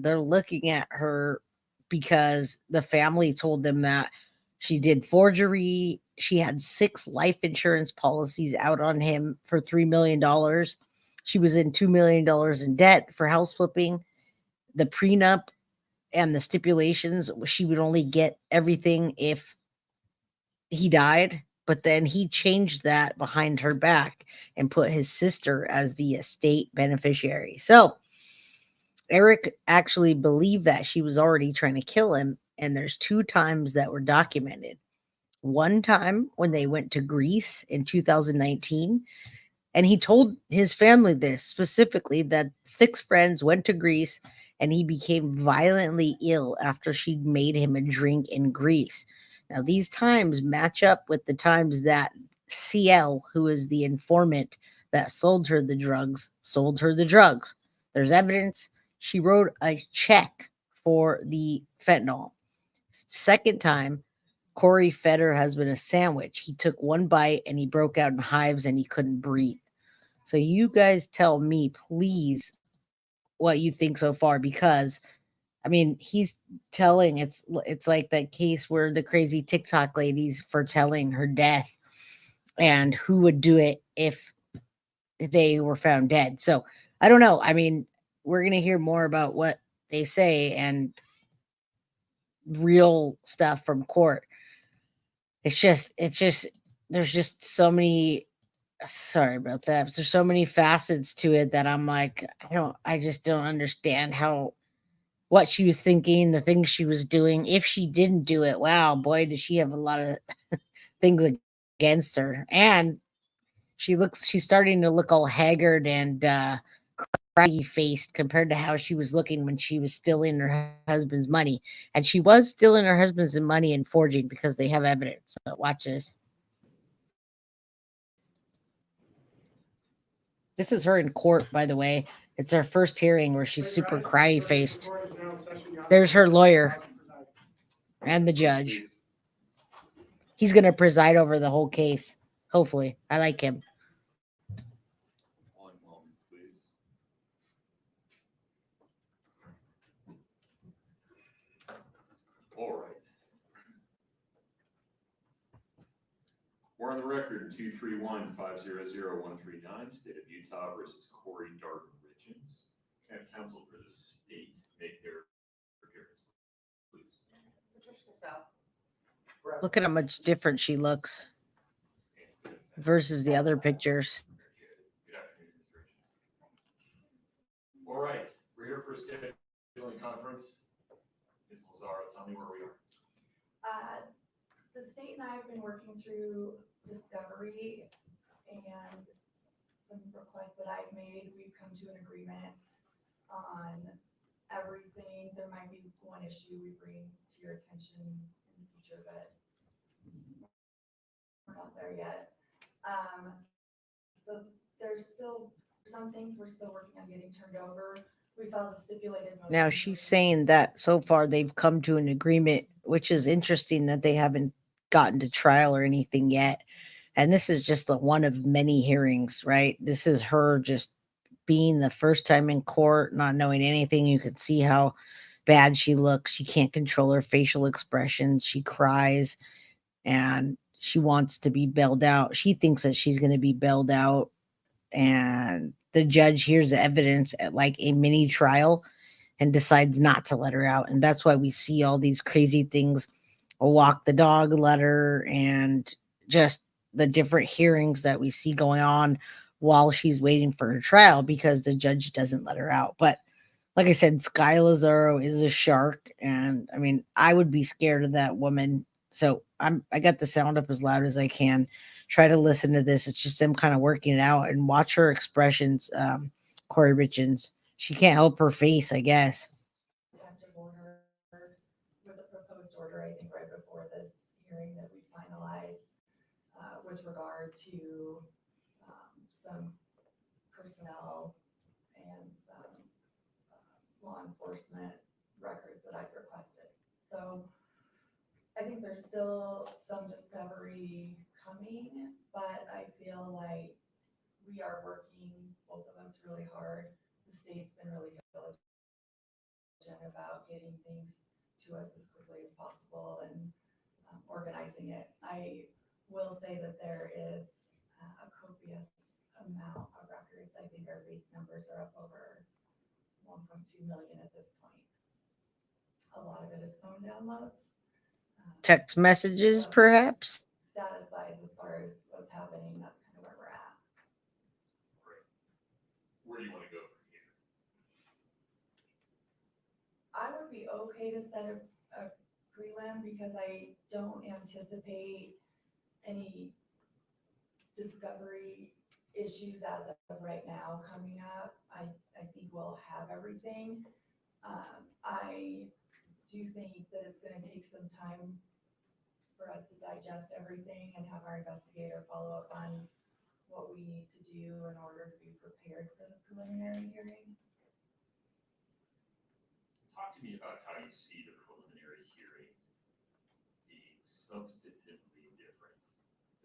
because the family told them that she did forgery. She had 6 life insurance policies out on him for $3 million. She was in $2 million in debt for house flipping. The prenup and the stipulations, she would only get everything if he died. But then he changed that behind her back and put his sister as the estate beneficiary. So Eric actually believed that she was already trying to kill him. And there's 2 times that were documented. One time when they went to Greece in 2019, and he told his family this specifically, that 6 friends went to Greece and he became violently ill after she made him a drink in Greece. Now, these times match up with the times that CL, who is the informant that sold her the drugs. There's evidence. She wrote a check for the fentanyl. Second time, Kouri fed her husband a sandwich. He took one bite and he broke out in hives and he couldn't breathe. So you guys tell me, please, what you think so far, because I mean, he's telling it's like that case where the crazy TikTok lady's foretelling her death and who would do it if they were found dead. So I don't know. I mean, we're going to hear more about what they say and real stuff from court. It's just, there's just so many, sorry about that. There's so many facets to it that I'm like, I just don't understand what she was thinking, the things she was doing. If she didn't do it, wow, boy, does she have a lot of things against her. And she's starting to look all haggard and craggy faced compared to how she was looking when she was still in her husband's money. And she was still in her husband's money and forging because they have evidence. So watch this. This is her in court, by the way. It's her first hearing where she's super cryy faced. There's her lawyer and the judge. He's going to preside over the whole case. Hopefully. I like him. One moment, please. All right. We're on the record 231-500-139, State of Utah versus Kouri Richins. Can I have counsel for the state make their appearance, please? Look at how much different she looks versus the other pictures. Good afternoon, Ms. Richins. All right, we're here for a scheduling conference. Ms. Lazaro, tell me where we are. The state and I have been working through discovery and some requests that I've made. We've come to an agreement on everything. There might be one issue we bring to your attention in the future, but we're not there yet. So there's still some things we're still working on getting turned over. We filed a stipulated motion. Now she's saying that so far they've come to an agreement, which is interesting that they haven't gotten to trial or anything yet. And this is just the one of many hearings, right? This is her just being the first time in court, not knowing anything. You could see how bad she looks. She can't control her facial expressions. She cries and she wants to be bailed out. She thinks that she's going to be bailed out. And the judge hears the evidence at like a mini trial and decides not to let her out. And that's why we see all these crazy things, a walk the dog letter, and just the different hearings that we see going on while she's waiting for her trial because the judge doesn't let her out. But like I said, Sky Lazaro is a shark. And I mean, I would be scared of that woman. So I got the sound up as loud as I can. Try to listen to this. It's just them kind of working it out and watch her expressions. Kouri Richins. She can't help her face, I guess. Protective order with a proposed order, I think right before this hearing that we finalized with regard to some personnel and some law enforcement records that I've requested. So I think there's still some discovery coming, but I feel like we are working, both of us, really hard. The state's been really diligent about getting things to us as quickly as possible and organizing it. I will say that there is a copious amount of records. I think our base numbers are up over 1.2 million at this point. A lot of it is phone downloads. Text messages, perhaps? Satisfies as far as what's happening. That's kind of where we're at. Where do you want to go from here? I would be okay to set a prelim because I don't anticipate any discovery issues as of right now coming up. I think we'll have everything. I do think that it's going to take some time for us to digest everything and have our investigator follow up on what we need to do in order to be prepared for the preliminary hearing. Talk to me about how you see the preliminary hearing being substantively different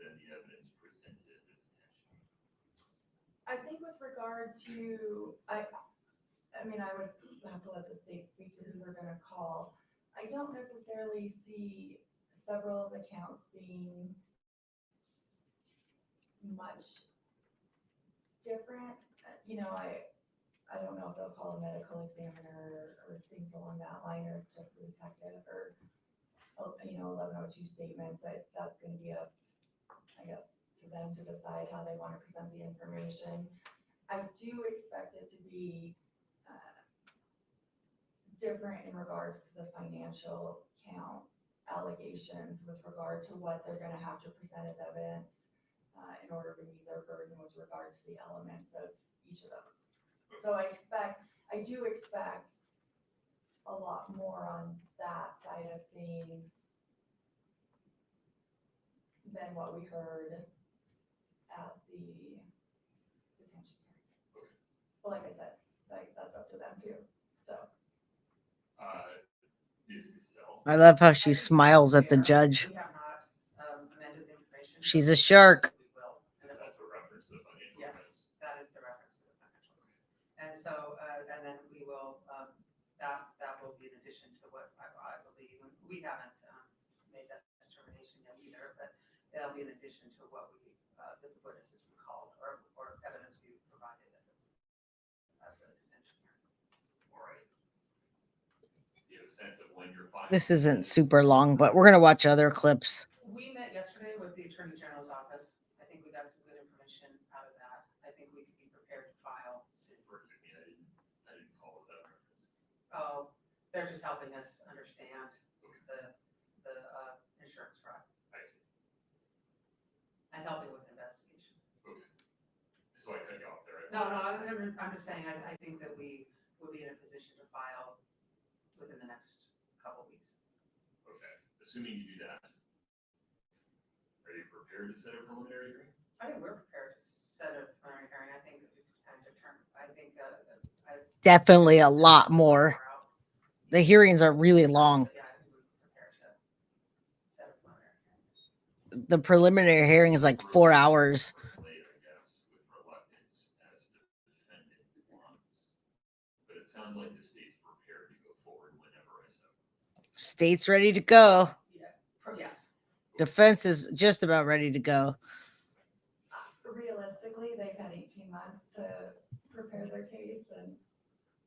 than the evidence presented at the detention. I think with regard to, I mean, I would have to let the state speak to who they're going to call. I don't necessarily see several of the counts being much different. You know, I don't know if they'll call a medical examiner or things along that line, or just the detective, or 1102 statements. That's going to be up, I guess, to them to decide how they want to present the information. I do expect it to be different in regards to the financial count allegations with regard to what they're going to have to present as evidence in order to meet their burden with regard to the elements of each of those. So I do expect a lot more on that side of things than what we heard at the detention hearing. But like I said, that's up to them too. So. I love how she smiles at the judge. She's a shark. Is that the reference to the financial? Yes, that is the reference to the financial. And so, and then we will, that will be in addition to what I believe, we haven't made that determination yet either, but that'll be in addition to what we, the witnesses we called or evidence we provided at the detention hearing. All right. Do you have a sense of when you're filing? This isn't super long, but we're going to watch other clips. We met yesterday with the Attorney General's office. I think we got some good information out of that. I think we could be prepared to file soon. Forgive me, I didn't follow that reference. Oh, they're just helping us understand the insurance fraud. I see. And helping with investigation. Okay. So I cut you off there. No, I'm just saying, I think that we will be in a position to file within the next couple of weeks. Okay. Assuming you do that, are you prepared to set a preliminary hearing? I think we're prepared to set a preliminary hearing. I think kind of determined. I think Definitely a lot more. The hearings are really long. Yeah, I think we're prepared to set a preliminary hearing. The preliminary hearing is like 4 hours. Late, I guess, with reluctance as defendant. it sounds like the state's prepared to go forward whenever I so. State's ready to go. Yes. Defense is just about ready to go. Realistically, they've had 18 months to prepare their case, and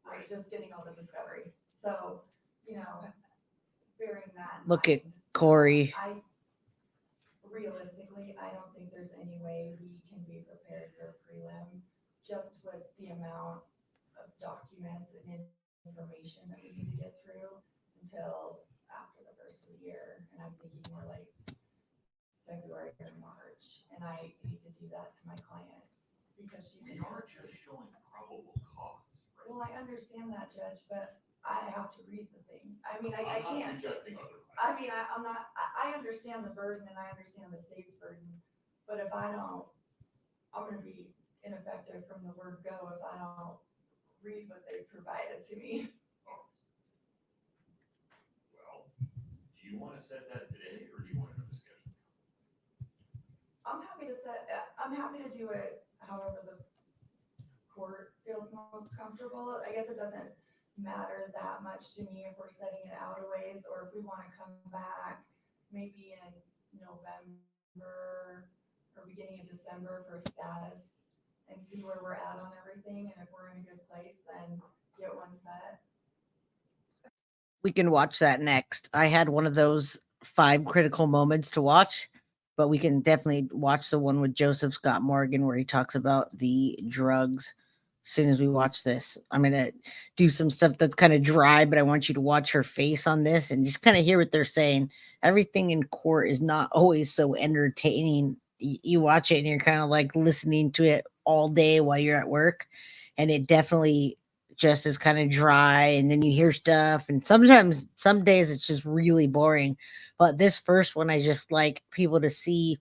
I'm just getting all the discovery. So, bearing that in Look at mind, Kouri. Realistically, I don't think there's any way we can be prepared for a prelim just with the amount of documents and information that we need to get through until after the first of the year. And I'm thinking more like February or March. And I hate to do that to my client because she's We are just showing probable cause, right? Well, I understand that, Judge, but I have to read the thing. I mean, I I'm not can't. suggesting otherwise. I mean, I'm not, I understand the burden and I understand the state's burden, but if I don't, I'm gonna be ineffective from the word go if I don't read what they provided to me. Well, do you want to set that today or do you want another schedule? I'm happy to do it however the court feels most comfortable. I guess it doesn't matter that much to me if we're setting it out a ways or if we want to come back maybe in November or beginning of December for a status and see where we're at on everything. And if we're in a good place, then get one set. We can watch that next. I had one of those 5 critical moments to watch, but we can definitely watch the one with Joseph Scott Morgan where he talks about the drugs. As soon as we watch this, I'm going to do some stuff that's kind of dry, but I want you to watch her face on this and just kind of hear what they're saying. Everything in court is not always so entertaining. You watch it and you're kind of like listening to it all day while you're at work. And it definitely just is kind of dry. And then you hear stuff. And sometimes, some days it's just really boring. But this first one, I just like people to see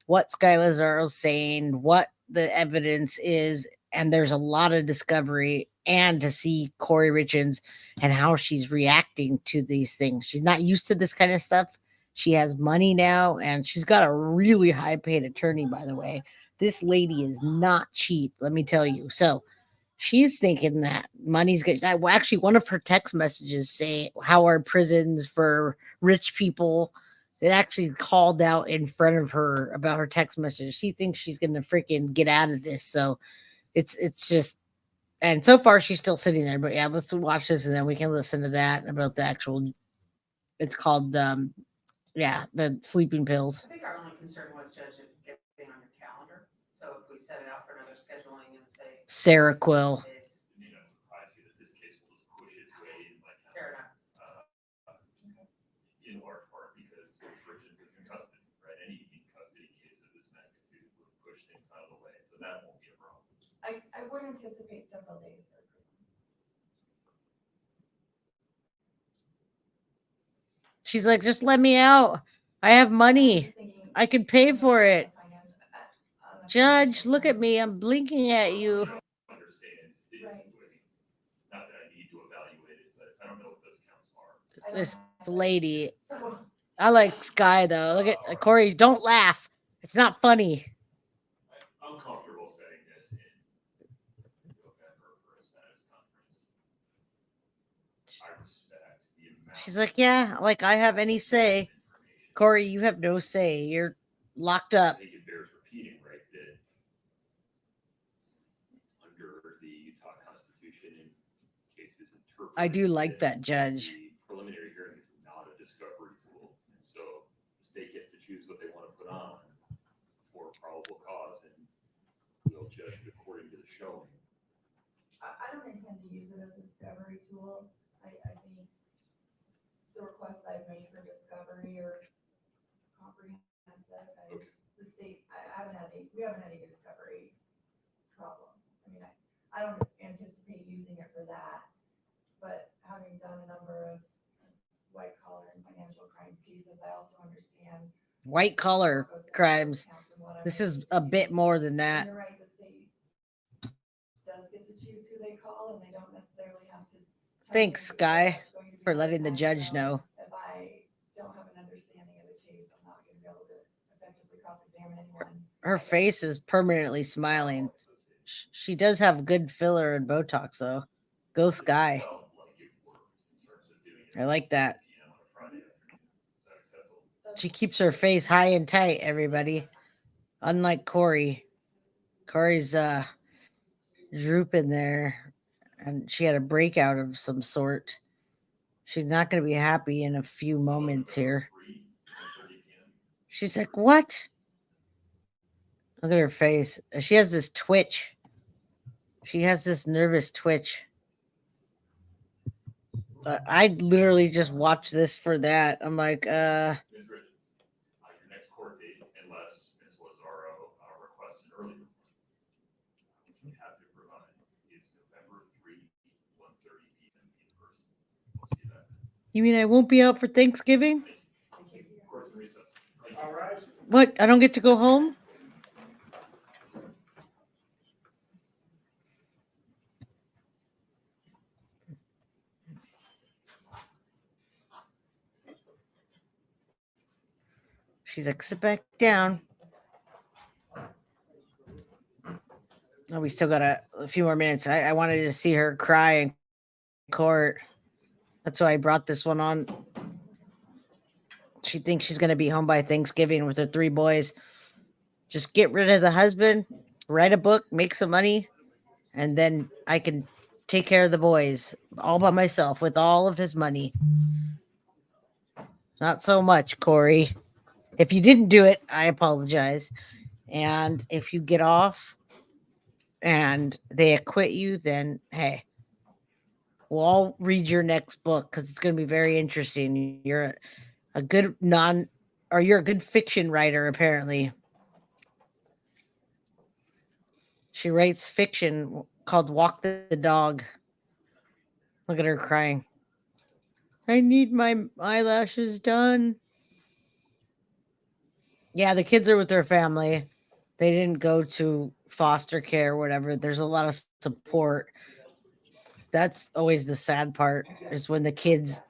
what Sky Lazzaro's saying, what the evidence is. And there's a lot of discovery, and to see Kouri Richins and how she's reacting to these things. She's not used to this kind of stuff. She has money now, and she's got a really high paid attorney, by the way. This lady is not cheap, let me tell you. So she's thinking that money's good. Actually, one of her text messages say, how are prisons for rich people? It actually called out in front of her about her text message. She thinks she's going to freaking get out of this. So it's just, and so far she's still sitting there. But yeah, let's watch this and then we can listen to that about the actual, it's called, the sleeping pills. I think our only concern was, Judge, if getting on your calendar. So if we set it out for another scheduling and say. Sarah Quill. It may not surprise you that this case will just push its way in my Fair calendar. In large part because Richens is in custody, right? Any custody case of this magnitude would push things out of the way. So that won't be a problem. I would anticipate several days for She's like, just let me out. I have money. I can pay for it. Judge, look at me. I'm blinking at you. I understand. Not that I need to evaluate it, but I don't know what those counts are. This lady. I like Sky though. Look at Kouri. Don't laugh. It's not funny. I'm comfortable setting this in November for a status conference. I respect the amount. She's like, yeah, like I have any say. Kouri, you have no say. You're locked up. I think it bears repeating, right, that under the Utah Constitution in cases interpreted. I do like that, Judge. The preliminary hearing is not a discovery tool. And so the state gets to choose what they want to put on for probable cause, and we'll judge it according to the showing. I don't intend to use it as a discovery tool. I think the requests I've made for discovery are comprehensive. The state, we haven't had any discovery problems. I mean, I don't anticipate using it for that, but having done a number of white collar and financial crimes cases, I also understand White collar crimes. This is a bit more than that. You're right, the state does get to choose who they call, and they don't necessarily have to. Thanks, Sky, for letting the judge know. If I don't have an understanding of the case, I'm not going to be able to effectively cross-examine anyone. Her face is permanently smiling. She does have good filler and Botox, though. Ghost guy. I like that. She keeps her face high and tight, everybody. Unlike Kouri. Kouri's drooping there, and she had a breakout of some sort. She's not going to be happy in a few moments here. She's like, what? Look at her face. She has this twitch. She has this nervous twitch. I literally just watched this for that. I'm like, Ms. Richens, your next court date, unless Ms. Lazaro requests an early report, which we have to provide, is November 3, 1:30 p.m. in person. We'll see that. you mean I won't be out for Thanksgiving? Court's in recess. All right. What? I don't get to go home? She's like, sit back down. Oh, we still got a few more minutes. I wanted to see her cry in court. That's why I brought this one on. She thinks she's going to be home by Thanksgiving with her 3 boys. Just get rid of the husband, write a book, make some money, and then I can take care of the boys all by myself with all of his money. Not so much, Kouri. If you didn't do it, I apologize. And if you get off and they acquit you, then hey, we'll all read your next book because it's going to be very interesting. You're a good you're a good fiction writer, apparently. She writes fiction called Walk the Dog. Look at her crying. I need my eyelashes done. Yeah, the kids are with their family. They didn't go to foster care or whatever. There's a lot of support. That's always the sad part, is when the kids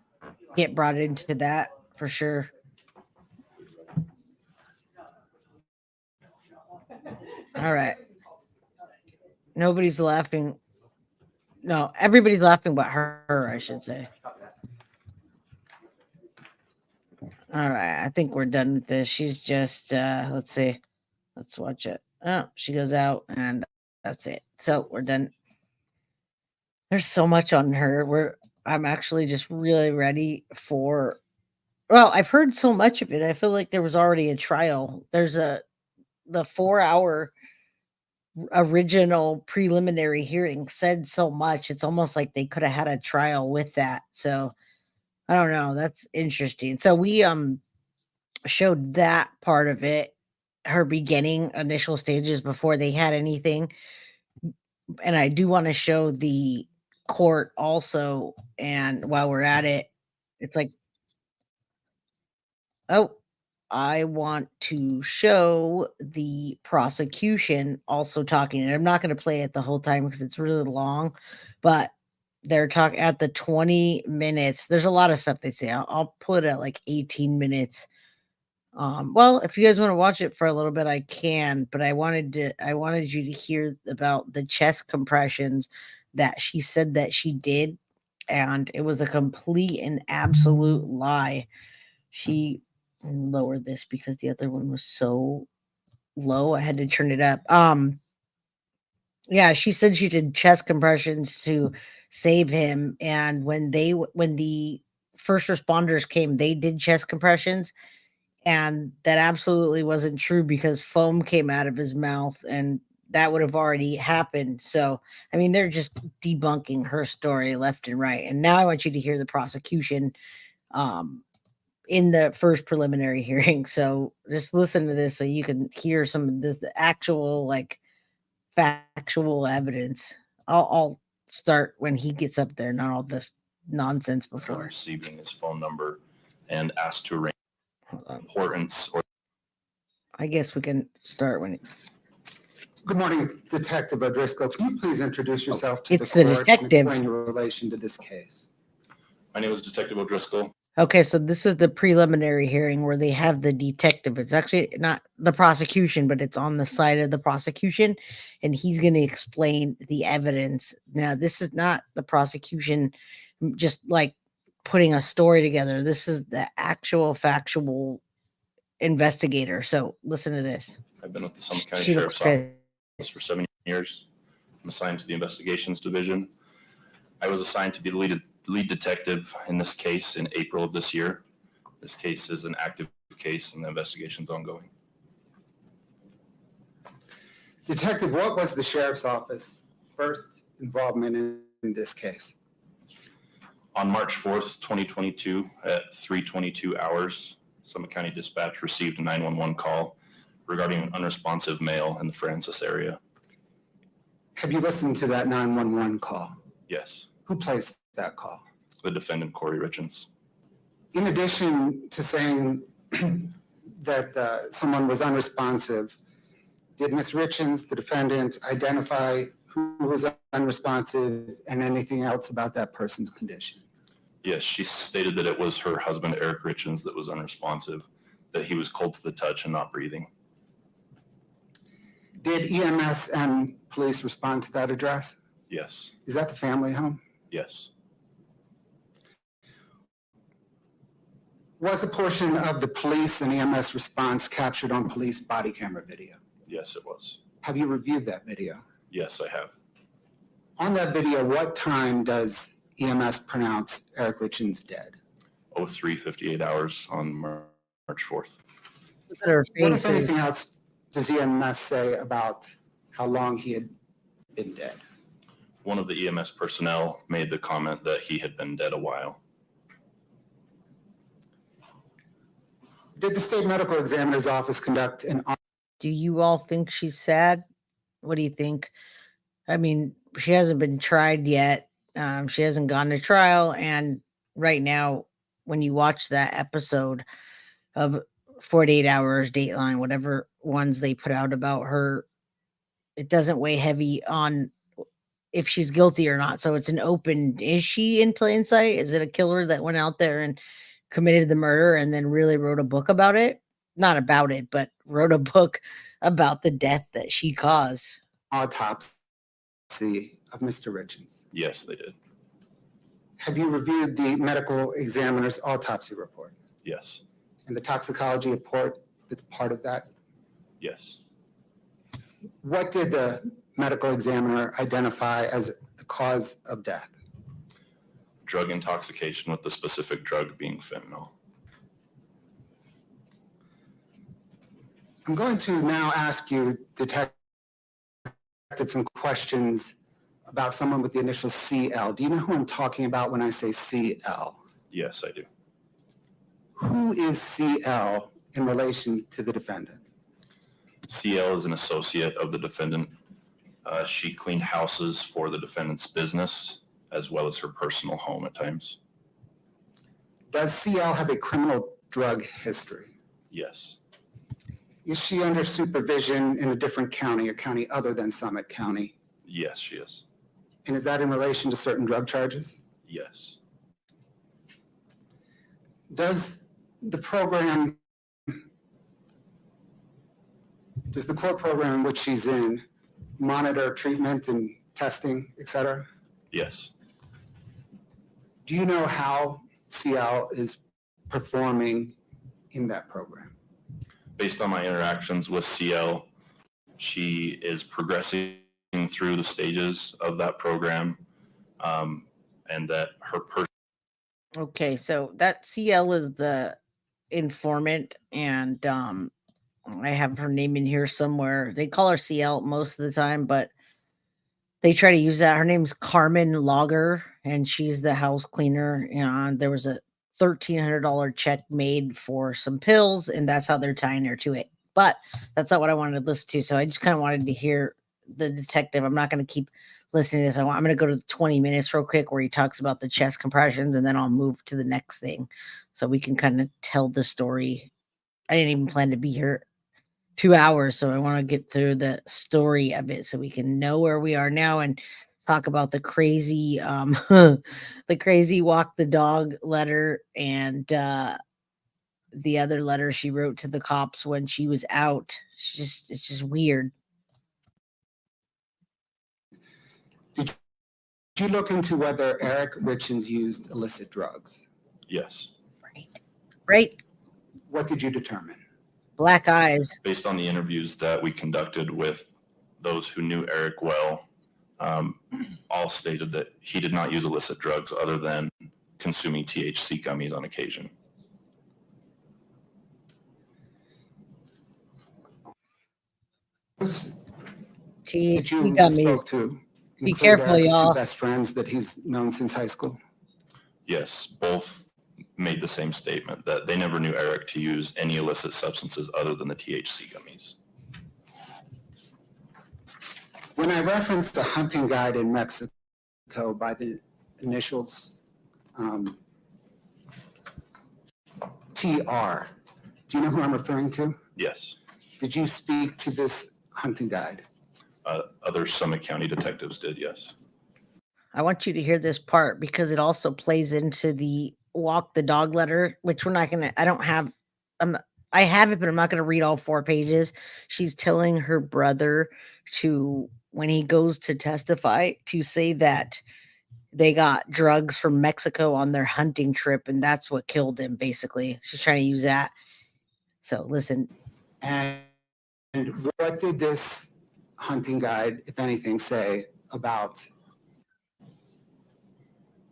get brought into that, for sure. All right. Nobody's laughing. No, everybody's laughing but her, I should say. All right, I think we're done with this. She's just, let's see. Let's watch it. Oh, she goes out and that's it. So we're done. There's so much on her. I'm actually just really ready for, well, I've heard so much of it. I feel like there was already a trial. There's the 4-hour original preliminary hearing said so much. It's almost like they could have had a trial with that. So I don't know. That's interesting. So we showed that part of it, her beginning initial stages before they had anything. And I do want to show the court also. And while we're at it, it's like, oh, I want to show the prosecution also talking. And I'm not going to play it the whole time because it's really long, but they're talking at the 20 minutes. There's a lot of stuff they say. I'll put it at like 18 minutes. Well, if you guys want to watch it for a little bit, I can, but I wanted you to hear about the chest compressions that she said that she did. And it was a complete and absolute lie. She lowered this because the other one was so low. I had to turn it up. Yeah, she said she did chest compressions to save him. And when the first responders came, they did chest compressions. And that absolutely wasn't true because foam came out of his mouth and that would have already happened. So, I mean, they're just debunking her story left and right. And now I want you to hear the prosecution in the first preliminary hearing. So just listen to this so you can hear some of this, the actual, like, factual evidence. I'll start when he gets up there, not all this nonsense before. Receiving his phone number and asked to arrange importance. Or I guess we can start when. Good morning, Detective O'Driscoll. Can you please introduce yourself to It's the court detective. and explain your relation to this case? My name is Detective O'Driscoll. Okay, so this is the preliminary hearing where they have the detective. It's actually not the prosecution, but it's on the side of the prosecution, and he's going to explain the evidence. Now, this is not the prosecution just like putting a story together. This is the actual factual investigator. So listen to this. I've been with the Summit County She looks Sheriff's Office pissed. for 7 years. I'm assigned to the investigations division. I was assigned to be the lead detective in this case in April of this year. This case is an active case and the investigation's ongoing. Detective, what was the sheriff's office first involvement in this case? On March 4th, 2022 at 3:22 hours, Summit County Dispatch received a 911 call regarding an unresponsive male in the Francis area. Have you listened to that 911 call? Yes, Who placed that call? the defendant, Kouri Richins. In addition to saying that someone was unresponsive, did Ms. Richins, the defendant, identify who was unresponsive and anything else about that person's condition? Yes, she stated that it was her husband, Eric Richens, that was unresponsive, that he was cold to the touch and not breathing. Did EMS and police respond to that address? Yes, Is that the family home? yes, Was a portion of the police and EMS response captured on police body camera video? yes, it was. Have you reviewed that video? Yes, I have. On that video, what time does EMS pronounce Eric Richens dead? 03:58 hours on March 4th. Look at her What, if faces. anything else, does EMS say about how long he had been dead? One of the EMS personnel made the comment that he had been dead a while. Did the state medical examiner's office conduct an Do you all think she's sad? What do you think? I mean, she hasn't been tried yet. She hasn't gone to trial. And right now, when you watch that episode of 48 Hours, Dateline, whatever ones they put out about her, it doesn't weigh heavy on if she's guilty or not. So it's an open, is she in plain sight? Is it a killer that went out there and committed the murder and then really wrote a book about it? Not about it, but wrote a book about the death that she caused. autopsy of Mr. Richens? Yes, they did. Have you reviewed the medical examiner's autopsy report Yes, and the toxicology report that's part of that? yes. What did the medical examiner identify as the cause of death? Drug intoxication with the specific drug being fentanyl. I'm going to now ask you, Detective, some questions about someone with the initial CL. Do you know who I'm talking about when I say CL? Yes, I do. Who is CL in relation to the defendant? CL is an associate of the defendant. She cleaned houses for the defendant's business as well as her personal home at times. Does CL have a criminal drug history? Yes, Is she under supervision in a different county, a county other than Summit County? yes, she is. And is that in relation to certain drug charges? Yes, Does the program, does the core program in which she's in monitor treatment and testing, et cetera? yes. Do you know how CL is performing in that program? Based on my interactions with CL, she is progressing through the stages of that program, and that her Okay, so that CL is the informant, and I have her name in here somewhere. They call her CL most of the time, but they try to use that. Her name's Carmen Lager, and she's the house cleaner. And there was a $1,300 check made for some pills, and that's how they're tying her to it. But that's not what I wanted to listen to. So I just kind of wanted to hear the detective. I'm not going to keep listening to this. I'm going to go to the 20 minutes real quick where he talks about the chest compressions, and then I'll move to the next thing so we can kind of tell the story. I didn't even plan to be here 2 hours, so I want to get through the story of it so we can know where we are now. And talk about the crazy the crazy walk the dog letter and the other letter she wrote to the cops when she was out. It's just weird. Did you look into whether Eric Richens used illicit drugs? Yes. Right? What did you determine? Black eyes. Based on the interviews that we conducted with those who knew Eric well, all stated that he did not use illicit drugs other than consuming THC gummies on occasion. THC gummies. Spoke to Be include careful, Eric's y'all. two best friends that he's known since high school? Yes, both made the same statement that they never knew Eric to use any illicit substances other than the THC gummies. When I referenced a hunting guide in Mexico by the initials TR, do you know who I'm referring to? Yes. Did you speak to this hunting guide? Other Summit County detectives did, yes. I want you to hear this part because it also plays into the walk the dog letter, which we're not gonna. I don't have. I have it, but I'm not gonna read all 4 pages. She's telling her brother to, when he goes to testify, to say that they got drugs from Mexico on their hunting trip, and that's what killed him. Basically, she's trying to use that. So listen. And what did this hunting guide, if anything, say about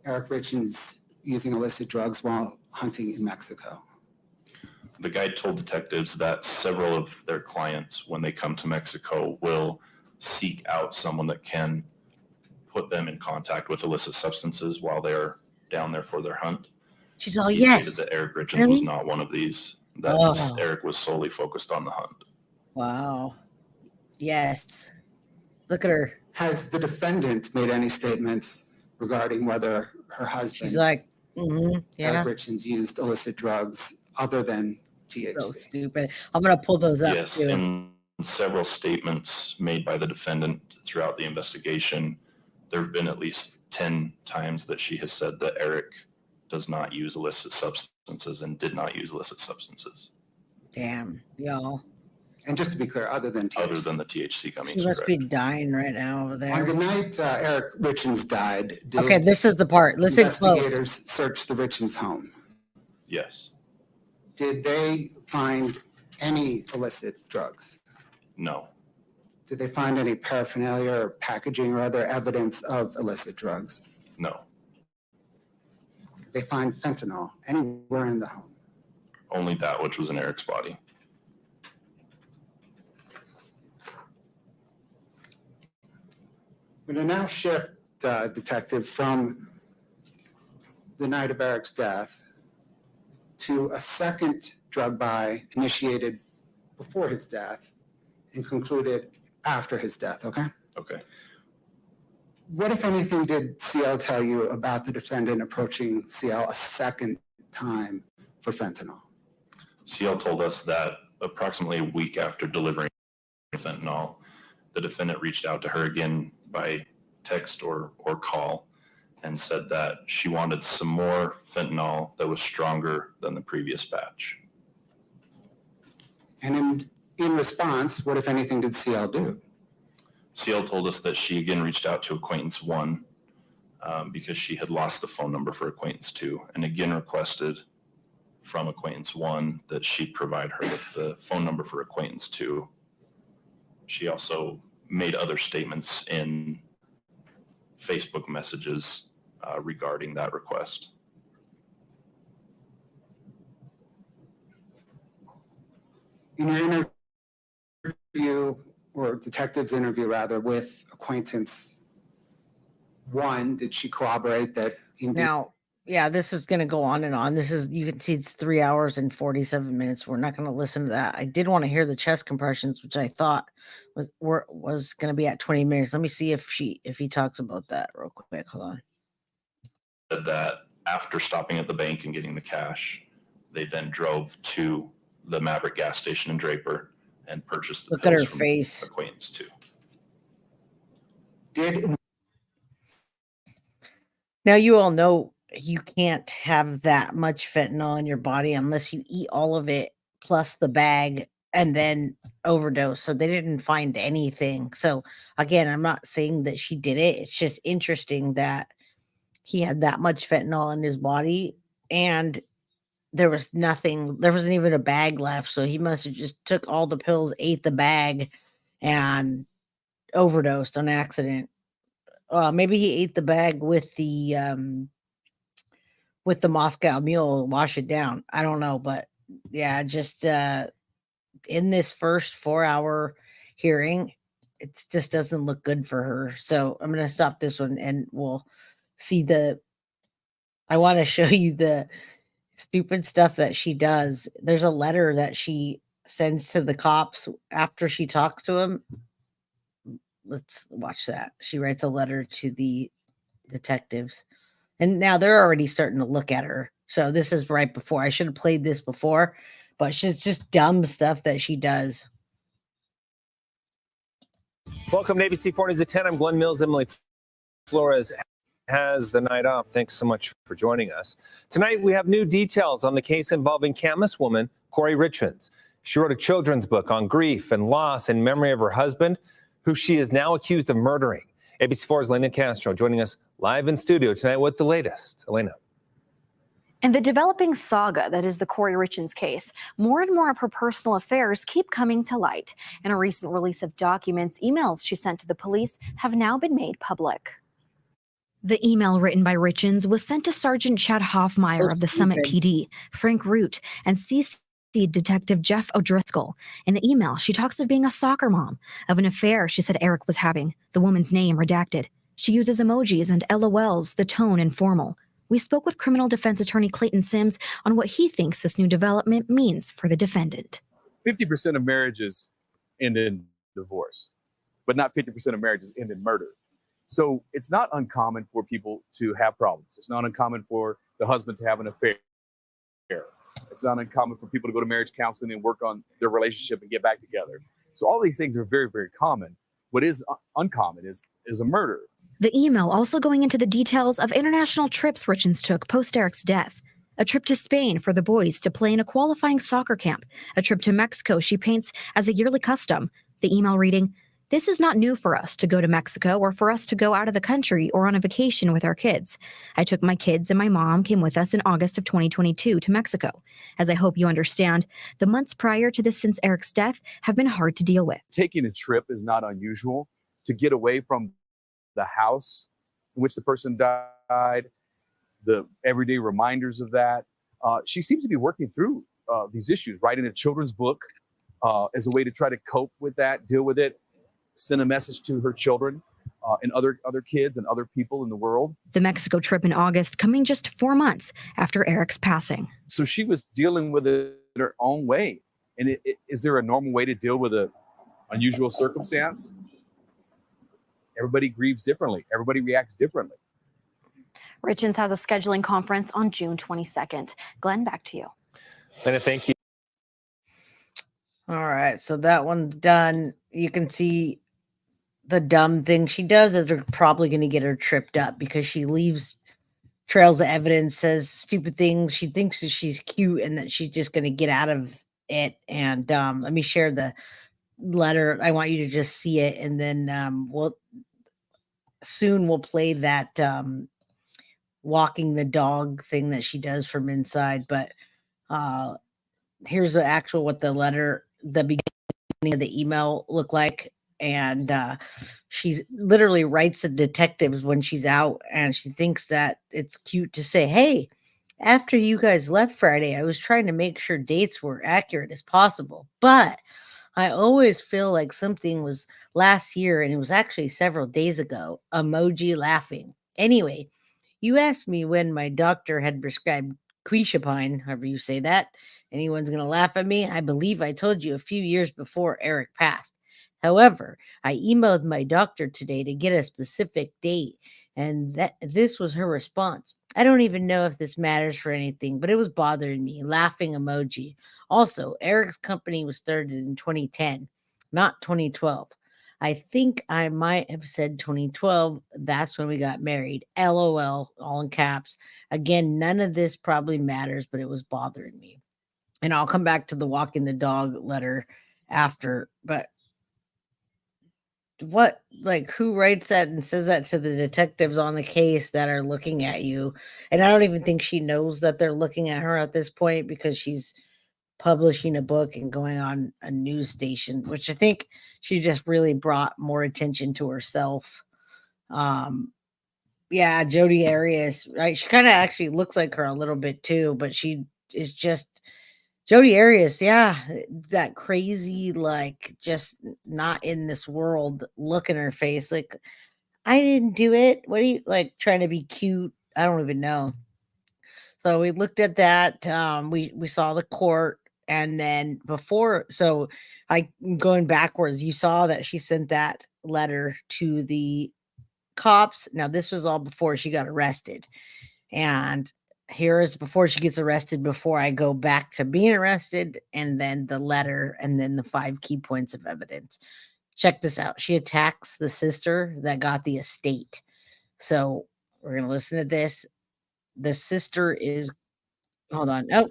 Eric Richens using illicit drugs while hunting in Mexico? The guide told detectives that several of their clients, when they come to Mexico, will seek out someone that can put them in contact with illicit substances while they're down there for their hunt. She's all He yes. stated that Eric Richens Really? was not one of these. That Oh. Eric was solely focused on the hunt. Wow. Yes. Look at her. Has the defendant made any statements regarding whether her husband, She's like, yeah. Eric Richens, used illicit drugs other than THC? So stupid. I'm gonna pull those up. Yes, too. in several statements made by the defendant throughout the investigation, there have been at least 10 times that she has said that Eric does not use illicit substances and did not use illicit substances. Damn, y'all. And just to be clear, other than THC. Other than the THC gummies. She must correct. be dying right now over On there. the night Eric Richens died, did Okay, this is the part. Listen close. investigators searched the Richens home? Yes. Did they find any illicit drugs? No. Did they find any paraphernalia or packaging or other evidence of illicit drugs? No. Did they find fentanyl anywhere in the home? Only that which was in Eric's body. I'm going to now shift, Detective, from the night of Eric's death to a second drug buy initiated before his death and concluded after his death, okay? Okay. What, if anything, did CL tell you about the defendant approaching CL a second time for fentanyl? CL told us that approximately a week after delivering fentanyl, the defendant reached out to her again by text or call and said that she wanted some more fentanyl that was stronger than the previous batch. And in response, what, if anything, did CL do? CL told us that she again reached out to acquaintance 1 because she had lost the phone number for acquaintance 2 and again requested from acquaintance 1 that she provide her with the phone number for acquaintance 2. She also made other statements in Facebook messages regarding that request. In your interview, or detective's interview rather, with acquaintance 1, did she corroborate that indeed? Now, yeah, this is going to go on and on. This is, you can see it's 3 hours and 47 minutes. We're not going to listen to that. I did want to hear the chest compressions, which I thought was going to be at 20 minutes. Let me see if he talks about that real quick. Hold on. Said that after stopping at the bank and getting the cash, they then drove to the Maverick gas station in Draper and purchased the Look at pills her from face. acquaintance 2. Did Now, you all know you can't have that much fentanyl in your body unless you eat all of it plus the bag and then overdose. So they didn't find anything. So again, I'm not saying that she did it. It's just interesting that he had that much fentanyl in his body and there was nothing, there wasn't even a bag left. So he must have just took all the pills, ate the bag, and overdosed on accident. Maybe he ate the bag with the Moscow Mule, wash it down. I don't know, but yeah, just in this first 4-hour hearing, it just doesn't look good for her. So I'm gonna stop this one, and we'll see the. I want to show you the stupid stuff that she does. There's a letter that she sends to the cops after she talks to him. Let's watch that. She writes a letter to the detectives. And now they're already starting to look at her. So this is right before. I should have played this before, but she's just dumb stuff that she does. Welcome to ABC 4 News at 10. I'm Glenn Mills. Emily Flores has the night off. Thanks so much for joining us. Tonight, we have new details on the case involving Camas woman, Kouri Richins. She wrote a children's book on grief and loss in memory of her husband, who she is now accused of murdering. ABC4's Elena Castro joining us live in studio tonight with the latest. Elena. In the developing saga that is the Kouri Richins case, more and more of her personal affairs keep coming to light. In a recent release of documents, emails she sent to the police have now been made public. The email written by Richins was sent to Sergeant Chad Hoffmeyer of the Summit PD, Frank Root, and CC Detective Jeff O'Driscoll. In the email, she talks of being a soccer mom, of an affair she said Eric was having, the woman's name redacted. She uses emojis and LOLs, the tone informal. We spoke with criminal defense attorney Clayton Sims on what he thinks this new development means for the defendant. 50% of marriages end in divorce, but not 50% of marriages end in murder. So it's not uncommon for people to have problems. It's not uncommon for the husband to have an affair. It's not uncommon for people to go to marriage counseling and work on their relationship and get back together. So all these things are very, very common. What is uncommon is a murder. The email also going into the details of international trips Richins took post Eric's death. A trip to Spain for the boys to play in a qualifying soccer camp. A trip to Mexico she paints as a yearly custom. The email reading, "This is not new for us to go to Mexico or for us to go out of the country or on a vacation with our kids. I took my kids and my mom came with us in August of 2022 to Mexico. As I hope you understand, the months prior to this since Eric's death have been hard to deal with." Taking a trip is not unusual. To get away from the house in which the person died, the everyday reminders of that. She seems to be working through these issues, writing a children's book as a way to try to cope with that, deal with it, send a message to her children and other kids and other people in the world. The Mexico trip in August coming just 4 months after Eric's passing. So she was dealing with it in her own way. And is there a normal way to deal with an unusual circumstance? Everybody grieves differently. Everybody reacts differently. Richins has a scheduling conference on June 22nd. Glenn, back to you. Elena, thank you. All right, so that one's done. You can see the dumb thing she does is they're probably going to get her tripped up because she leaves trails of evidence, says stupid things. She thinks that she's cute and that she's just going to get out of it. And let me share the letter. I want you to just see it, and then we'll play that walking the dog thing that she does from inside. But here's the actual what the letter, the beginning of the email looked like. And she's literally writes to detectives when she's out, and she thinks that it's cute to say, "Hey, after you guys left Friday, I was trying to make sure dates were accurate as possible, but I always feel like something was last year and it was actually several days ago." Emoji laughing. Anyway, you asked me when my doctor had prescribed quishapine, however you say that. Anyone's going to laugh at me? I believe I told you a few years before Eric passed. However, I emailed my doctor today to get a specific date, and this was her response. I don't even know if this matters for anything, but it was bothering me. Laughing emoji. Also, Eric's company was started in 2010, not 2012. I think I might have said 2012. That's when we got married. LOL, all in caps. Again, none of this probably matters, but it was bothering me. And I'll come back to the walking the dog letter after. But what, like, who writes that and says that to the detectives on the case that are looking at you? And I don't even think she knows that they're looking at her at this point because she's publishing a book and going on a news station, which I think she just really brought more attention to herself. Yeah, Jodi Arias, right? She kind of actually looks like her a little bit too, but she is just Jodi Arias, yeah, that crazy, like, just not in this world look in her face. Like, I didn't do it. What are you, like, trying to be cute? I don't even know. So we looked at that. We saw the court, and then before, so I going backwards, you saw that she sent that letter to the cops. Now this was all before she got arrested, and here is before she gets arrested. Before I go back to being arrested, and then the letter, and then the 5 key points of evidence. Check this out. She attacks the sister that got the estate. So we're gonna listen to this. The sister is, hold on. Oh,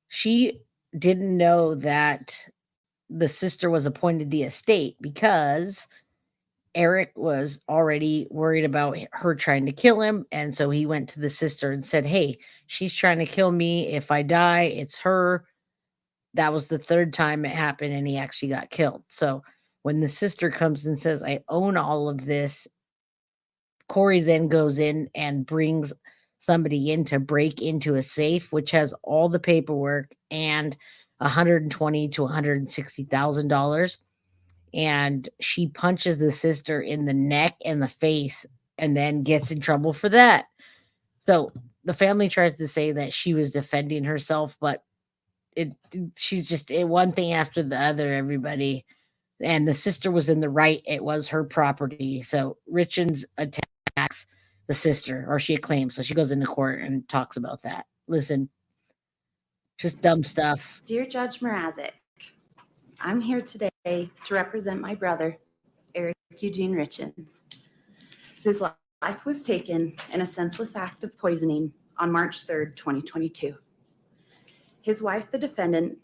she didn't know that the sister was appointed the estate because Eric was already worried about her trying to kill him. And so he went to the sister and said, hey, she's trying to kill me. If I die, it's her. That was the 3rd time it happened, and he actually got killed. So when the sister comes and says, I own all of this, Kouri then goes in and brings somebody in to break into a safe, which has all the paperwork and $120,000 to $160,000. And she punches the sister in the neck and the face and then gets in trouble for that. So the family tries to say that she was defending herself, but she's just one thing after the other, everybody. And the sister was in the right. It was her property. So Richins attacks the sister, or she claims. So she goes into court and talks about that. Listen, just dumb stuff. Dear Judge Mrazek, I'm here today to represent my brother, Eric Eugene Richens, whose life was taken in a senseless act of poisoning on March 3rd, 2022. His wife, the defendant.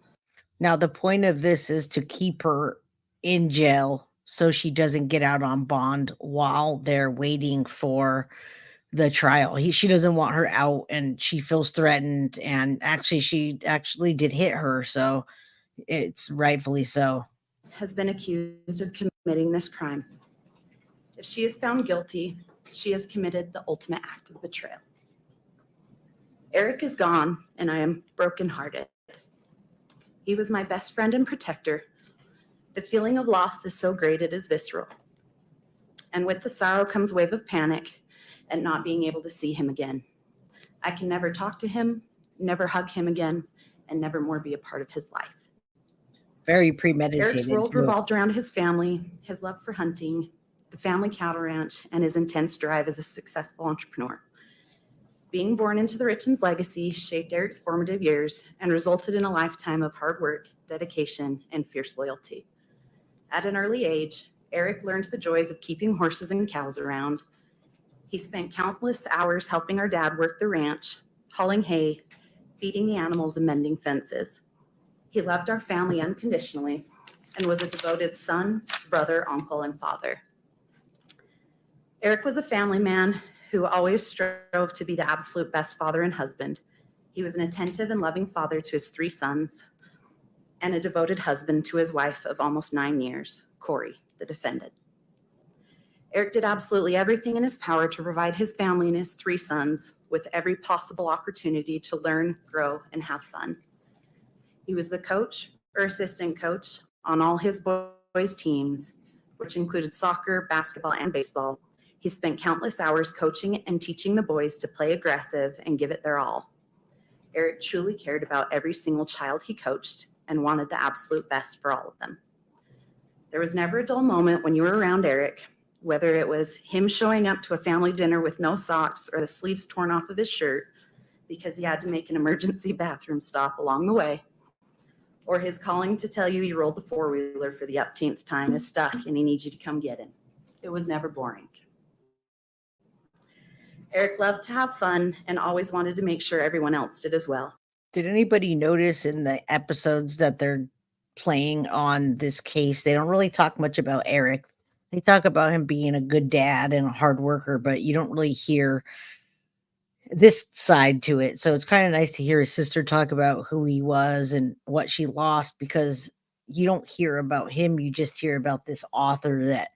Now, the point of this is to keep her in jail so she doesn't get out on bond while they're waiting for the trial. She doesn't want her out, and she feels threatened, and actually she actually did hit her, so it's rightfully so. Has been accused of committing this crime. If she is found guilty, she has committed the ultimate act of betrayal. Eric is gone, and I am brokenhearted. He was my best friend and protector. The feeling of loss is so great it is visceral. And with the sorrow comes a wave of panic at not being able to see him again. I can never talk to him, never hug him again, and never more be a part of his life. Very premeditated. Eric's world revolved around his family, his love for hunting, the family cattle ranch, and his intense drive as a successful entrepreneur. Being born into the Richens legacy shaped Eric's formative years and resulted in a lifetime of hard work, dedication, and fierce loyalty. At an early age, Eric learned the joys of keeping horses and cows around. He spent countless hours helping our dad work the ranch, hauling hay, feeding the animals, and mending fences. He loved our family unconditionally and was a devoted son, brother, uncle, and father. Eric was a family man who always strove to be the absolute best father and husband. He was an attentive and loving father to his 3 sons and a devoted husband to his wife of almost 9 years, Kouri, the defendant. Eric did absolutely everything in his power to provide his family and his 3 sons with every possible opportunity to learn, grow, and have fun. He was the coach or assistant coach on all his boys' teams, which included soccer, basketball, and baseball. He spent countless hours coaching and teaching the boys to play aggressive and give it their all. Eric truly cared about every single child he coached and wanted the absolute best for all of them. There was never a dull moment when you were around Eric, whether it was him showing up to a family dinner with no socks or the sleeves torn off of his shirt because he had to make an emergency bathroom stop along the way, or his calling to tell you he rolled the four-wheeler for the upteenth time is stuck and he needs you to come get him. It was never boring. Eric loved to have fun and always wanted to make sure everyone else did as well. Did anybody notice in the episodes that they're playing on this case, they don't really talk much about Eric. They talk about him being a good dad and a hard worker, but you don't really hear this side to it. So it's kind of nice to hear his sister talk about who he was and what she lost, because you don't hear about him. You just hear about this author that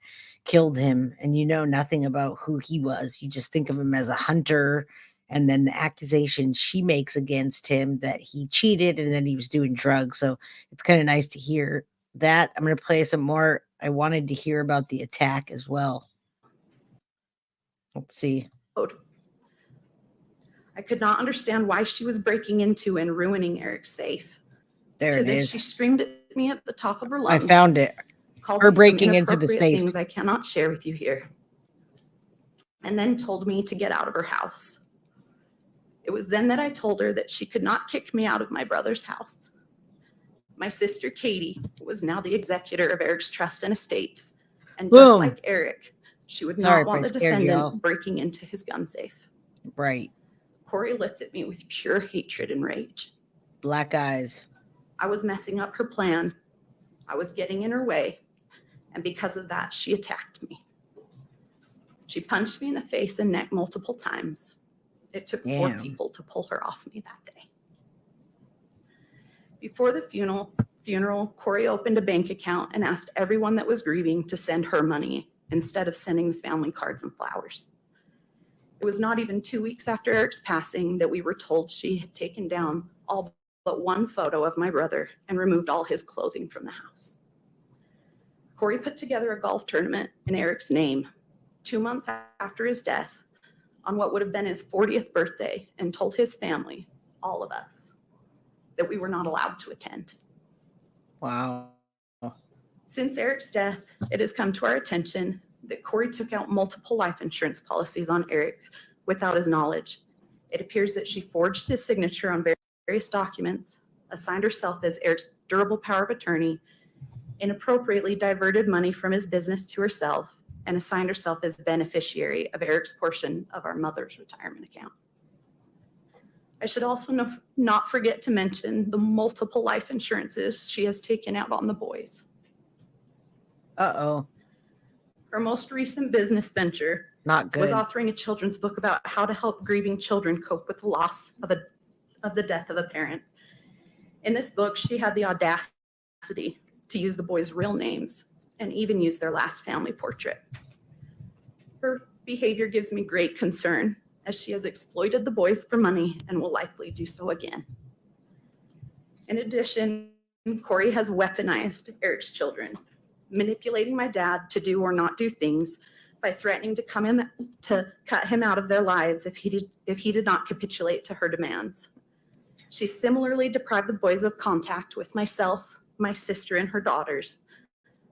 killed him, and you know nothing about who he was. You just think of him as a hunter, and then the accusations she makes against him that he cheated and then he was doing drugs. So it's kind of nice to hear that. I'm going to play some more. I wanted to hear about the attack as well. Let's see. I could not understand why she was breaking into and ruining Eric's safe. There To it this, is. she screamed at me at the top of her I lungs. found it. Called Her me some breaking into the inappropriate safe. things I cannot share with you here. And then told me to get out of her house. It was then that I told her that she could not kick me out of my brother's house. My sister Katie was now the executor of Eric's trust and estate. And just Boom. like Eric, she would Sorry not if I want the scared defendant y'all. breaking into his gun safe. Right. Kouri looked at me with pure hatred and rage. Black eyes. I was messing up her plan. I was getting in her way. And because of that, she attacked me. She punched me in the face and neck multiple times. It took 4 Damn. people to pull her off me that day. Before the funeral, Kouri opened a bank account and asked everyone that was grieving to send her money instead of sending the family cards and flowers. It was not even 2 weeks after Eric's passing that we were told she had taken down all but one photo of my brother and removed all his clothing from the house. Kouri put together a golf tournament in Eric's name 2 months after his death on what would have been his 40th birthday, and told his family, all of us, that we were not allowed to attend. Wow. Since Eric's death, it has come to our attention that Kouri took out multiple life insurance policies on Eric without his knowledge. It appears that she forged his signature on various documents, assigned herself as Eric's durable power of attorney, inappropriately diverted money from his business to herself, and assigned herself as beneficiary of Eric's portion of our mother's retirement account. I should also not forget to mention the multiple life insurances she has taken out on the boys. Uh-oh. Her most recent business venture Not good. was authoring a children's book about how to help grieving children cope with the loss of the death of a parent. In this book, she had the audacity to use the boys' real names and even use their last family portrait. Her behavior gives me great concern, as she has exploited the boys for money and will likely do so again. In addition, Kouri has weaponized Eric's children, manipulating my dad to do or not do things by threatening to cut him out of their lives if he did not capitulate to her demands. She similarly deprived the boys of contact with myself, my sister, and her daughters,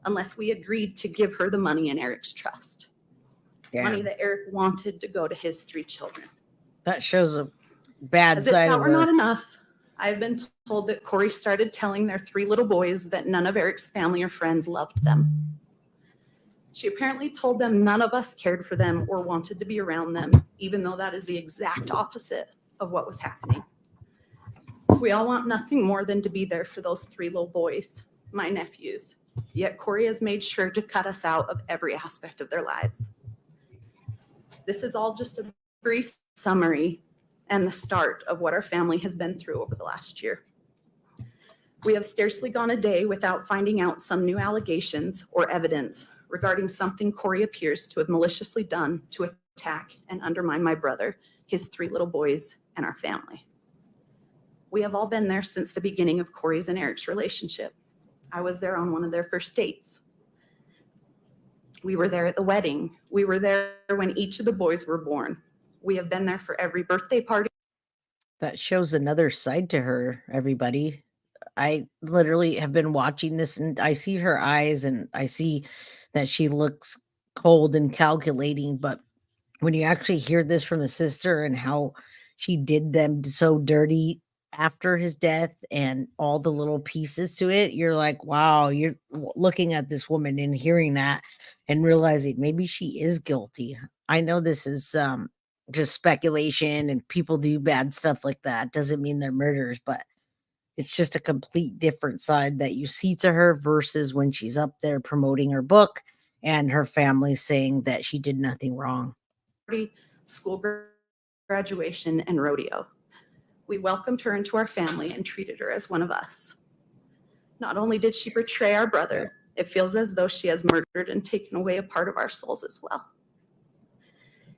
unless we agreed to give her the money in Eric's trust. Damn. Money that Eric wanted to go to his 3 children. That shows a bad As if side that of were her. not enough, I've been told that Kouri started telling their 3 little boys that none of Eric's family or friends loved them. She apparently told them none of us cared for them or wanted to be around them, even though that is the exact opposite of what was happening. We all want nothing more than to be there for those 3 little boys, my nephews. Yet Kouri has made sure to cut us out of every aspect of their lives. This is all just a brief summary and the start of what our family has been through over the last year. We have scarcely gone a day without finding out some new allegations or evidence regarding something Kouri appears to have maliciously done to attack and undermine my brother, his 3 little boys, and our family. We have all been there since the beginning of Kouri's and Eric's relationship. I was there on one of their first dates. We were there at the wedding. We were there when each of the boys were born. We have been there for every birthday party. That shows another side to her, everybody. I literally have been watching this and I see her eyes and I see that she looks cold and calculating. But when you actually hear this from the sister and how she did them so dirty, after his death and all the little pieces to it, you're like, wow, you're looking at this woman and hearing that and realizing maybe she is guilty. I know this is just speculation and people do bad stuff like that. Doesn't mean they're murderers, but it's just a complete different side that you see to her versus when she's up there promoting her book and her family saying that she did nothing wrong. School graduation and rodeo. We welcomed her into our family and treated her as one of us. Not only did she betray our brother, it feels as though she has murdered and taken away a part of our souls as well.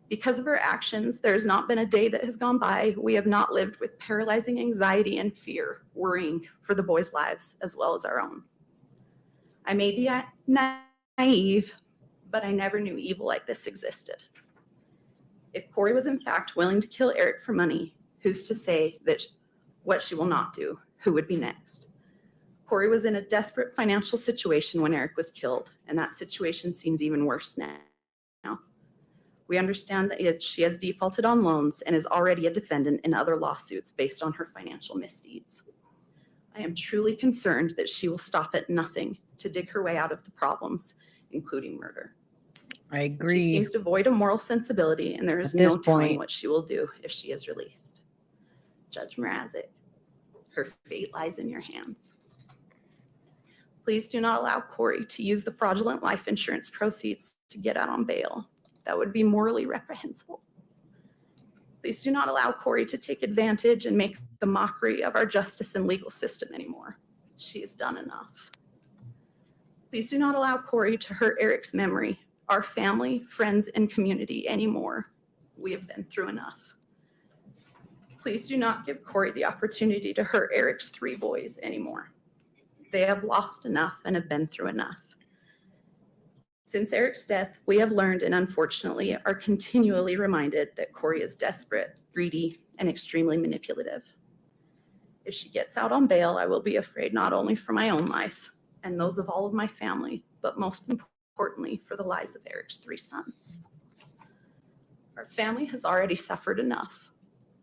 Because of her actions, there has not been a day that has gone by we have not lived with paralyzing anxiety and fear, worrying for the boys' lives as well as our own. I may be naive, but I never knew evil like this existed. If Kouri was in fact willing to kill Eric for money, who's to say that what she will not do? Who would be next? Kouri was in a desperate financial situation when Eric was killed, and that situation seems even worse now. We understand that she has defaulted on loans and is already a defendant in other lawsuits based on her financial misdeeds. I am truly concerned that she will stop at nothing to dig her way out of the problems, including murder. I agree. She seems devoid of moral sensibility, and there is At this no telling point- what she will do if she is released. Judge Mrazek, her fate lies in your hands. Please do not allow Kouri to use the fraudulent life insurance proceeds to get out on bail. That would be morally reprehensible. Please do not allow Kouri to take advantage and make a mockery of our justice and legal system anymore. She has done enough. Please do not allow Kouri to hurt Eric's memory, our family, friends, and community anymore. We have been through enough. Please do not give Kouri the opportunity to hurt Eric's 3 boys anymore. They have lost enough and have been through enough. Since Eric's death, we have learned and unfortunately are continually reminded that Kouri is desperate, greedy, and extremely manipulative. If she gets out on bail, I will be afraid not only for my own life and those of all of my family, but most importantly for the lives of Eric's 3 sons. Our family has already suffered enough.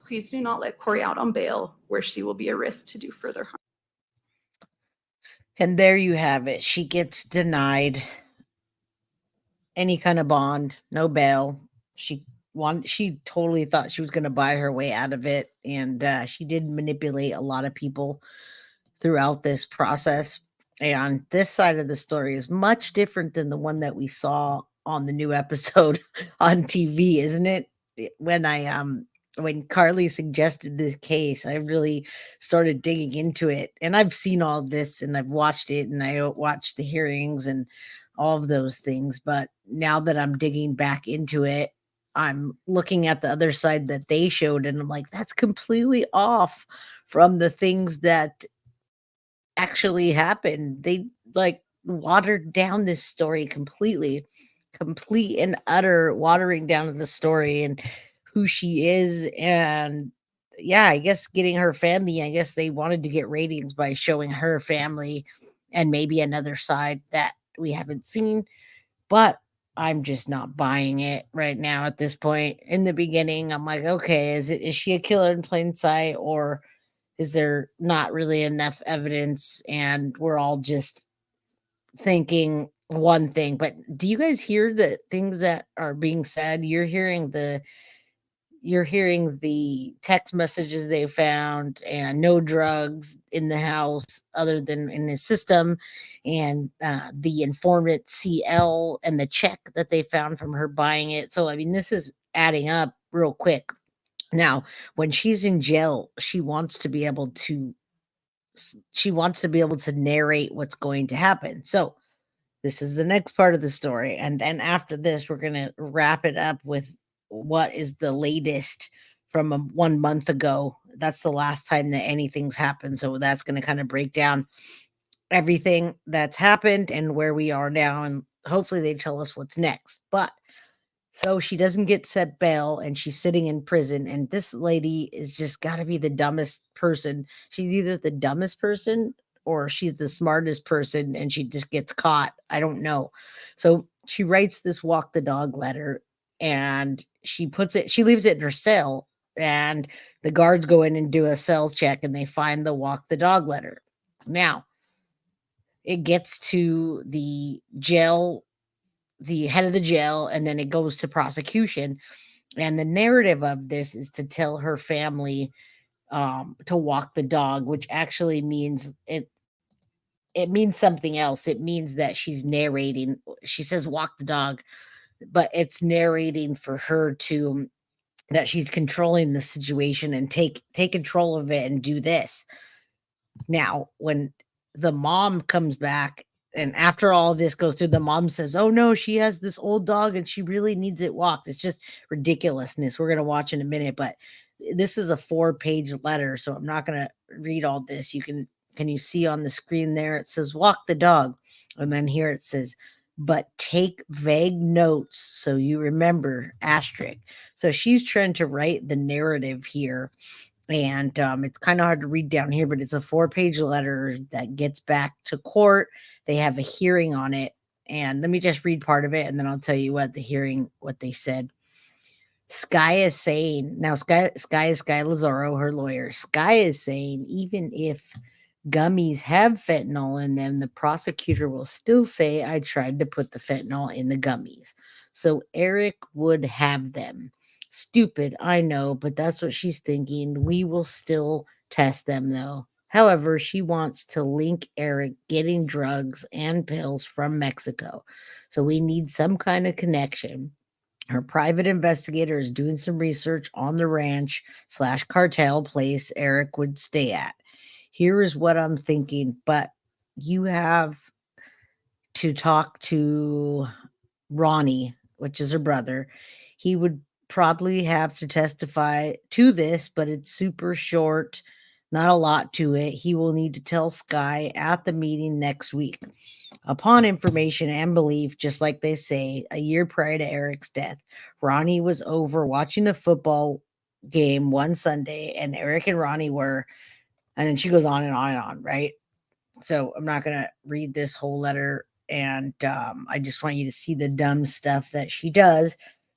Please do not let Kouri out on bail where she will be a risk to do further harm. And there you have it. She gets denied any kind of bond, no bail. She totally thought she was going to buy her way out of it. And she did manipulate a lot of people throughout this process. And this side of the story is much different than the one that we saw on the new episode on TV, isn't it? When Carly suggested this case, I really started digging into it. And I've seen all this and I've watched it and I watched the hearings and all of those things. But now that I'm digging back into it, I'm looking at the other side that they showed and I'm like, that's completely off from the things that actually happened. They like watered down this story completely, complete and utter watering down of the story and who she is. And yeah, I guess getting her family, I guess they wanted to get ratings by showing her family and maybe another side that we haven't seen, but I'm just not buying it right now at this point. In the beginning, I'm like, okay, is she a killer in plain sight, or is there not really enough evidence and we're all just thinking one thing? But do you guys hear the things that are being said? You're hearing the text messages they found and no drugs in the house other than in his system, and the informant CL and the check that they found from her buying it. So I mean, this is adding up real quick. Now, when she's in jail, she wants to be able to narrate what's going to happen. So this is the next part of the story. And then after this, we're going to wrap it up with what is the latest from 1 month ago. That's the last time that anything's happened. So that's going to kind of break down everything that's happened and where we are now. And hopefully they tell us what's next. But so she doesn't get set bail and she's sitting in prison. And this lady is just got to be the dumbest person. She's either the dumbest person or she's the smartest person and she just gets caught. I don't know. So she writes this walk the dog letter and she leaves it in her cell And the guards go in and do a cell check and they find the walk the dog letter. Now, it gets to the jail, the head of the jail, and then it goes to prosecution. And the narrative of this is to tell her family to walk the dog, which actually means it means something else. It means that she's narrating. She says walk the dog, but it's narrating for her to that she's controlling the situation and take control of it and do this. Now, when the mom comes back and after all this goes through, the mom says, "Oh no, she has this old dog and she really needs it walked." It's just ridiculousness. We're going to watch in a minute, but this is a 4-page letter, so I'm not going to read all this. Can you see on the screen there? It says walk the dog. And then here it says, but take vague notes so you remember, asterisk. So she's trying to write the narrative here. And it's kind of hard to read down here, but it's a 4-page letter that gets back to court. They have a hearing on it. And let me just read part of it, and then I'll tell you what they said. Sky is saying, now Sky Lazaro, her lawyer, Sky is saying, even if gummies have fentanyl in them, the prosecutor will still say I tried to put the fentanyl in the gummies. So Eric would have them. Stupid, I know, but that's what she's thinking. We will still test them though. However, she wants to link Eric getting drugs and pills from Mexico. So we need some kind of connection. Her private investigator is doing some research on the ranch / cartel place Eric would stay at. Here is what I'm thinking, but you have to talk to Ronnie, which is her brother. He would probably have to testify to this, but it's super short, not a lot to it. He will need to tell Sky at the meeting next week. Upon information and belief, just like they say, a year prior to Eric's death, Ronnie was over watching a football game one Sunday, and Eric and Ronnie were, and then she goes on and on and on, right? So I'm not going to read this whole letter, and I just want you to see the dumb stuff that she does.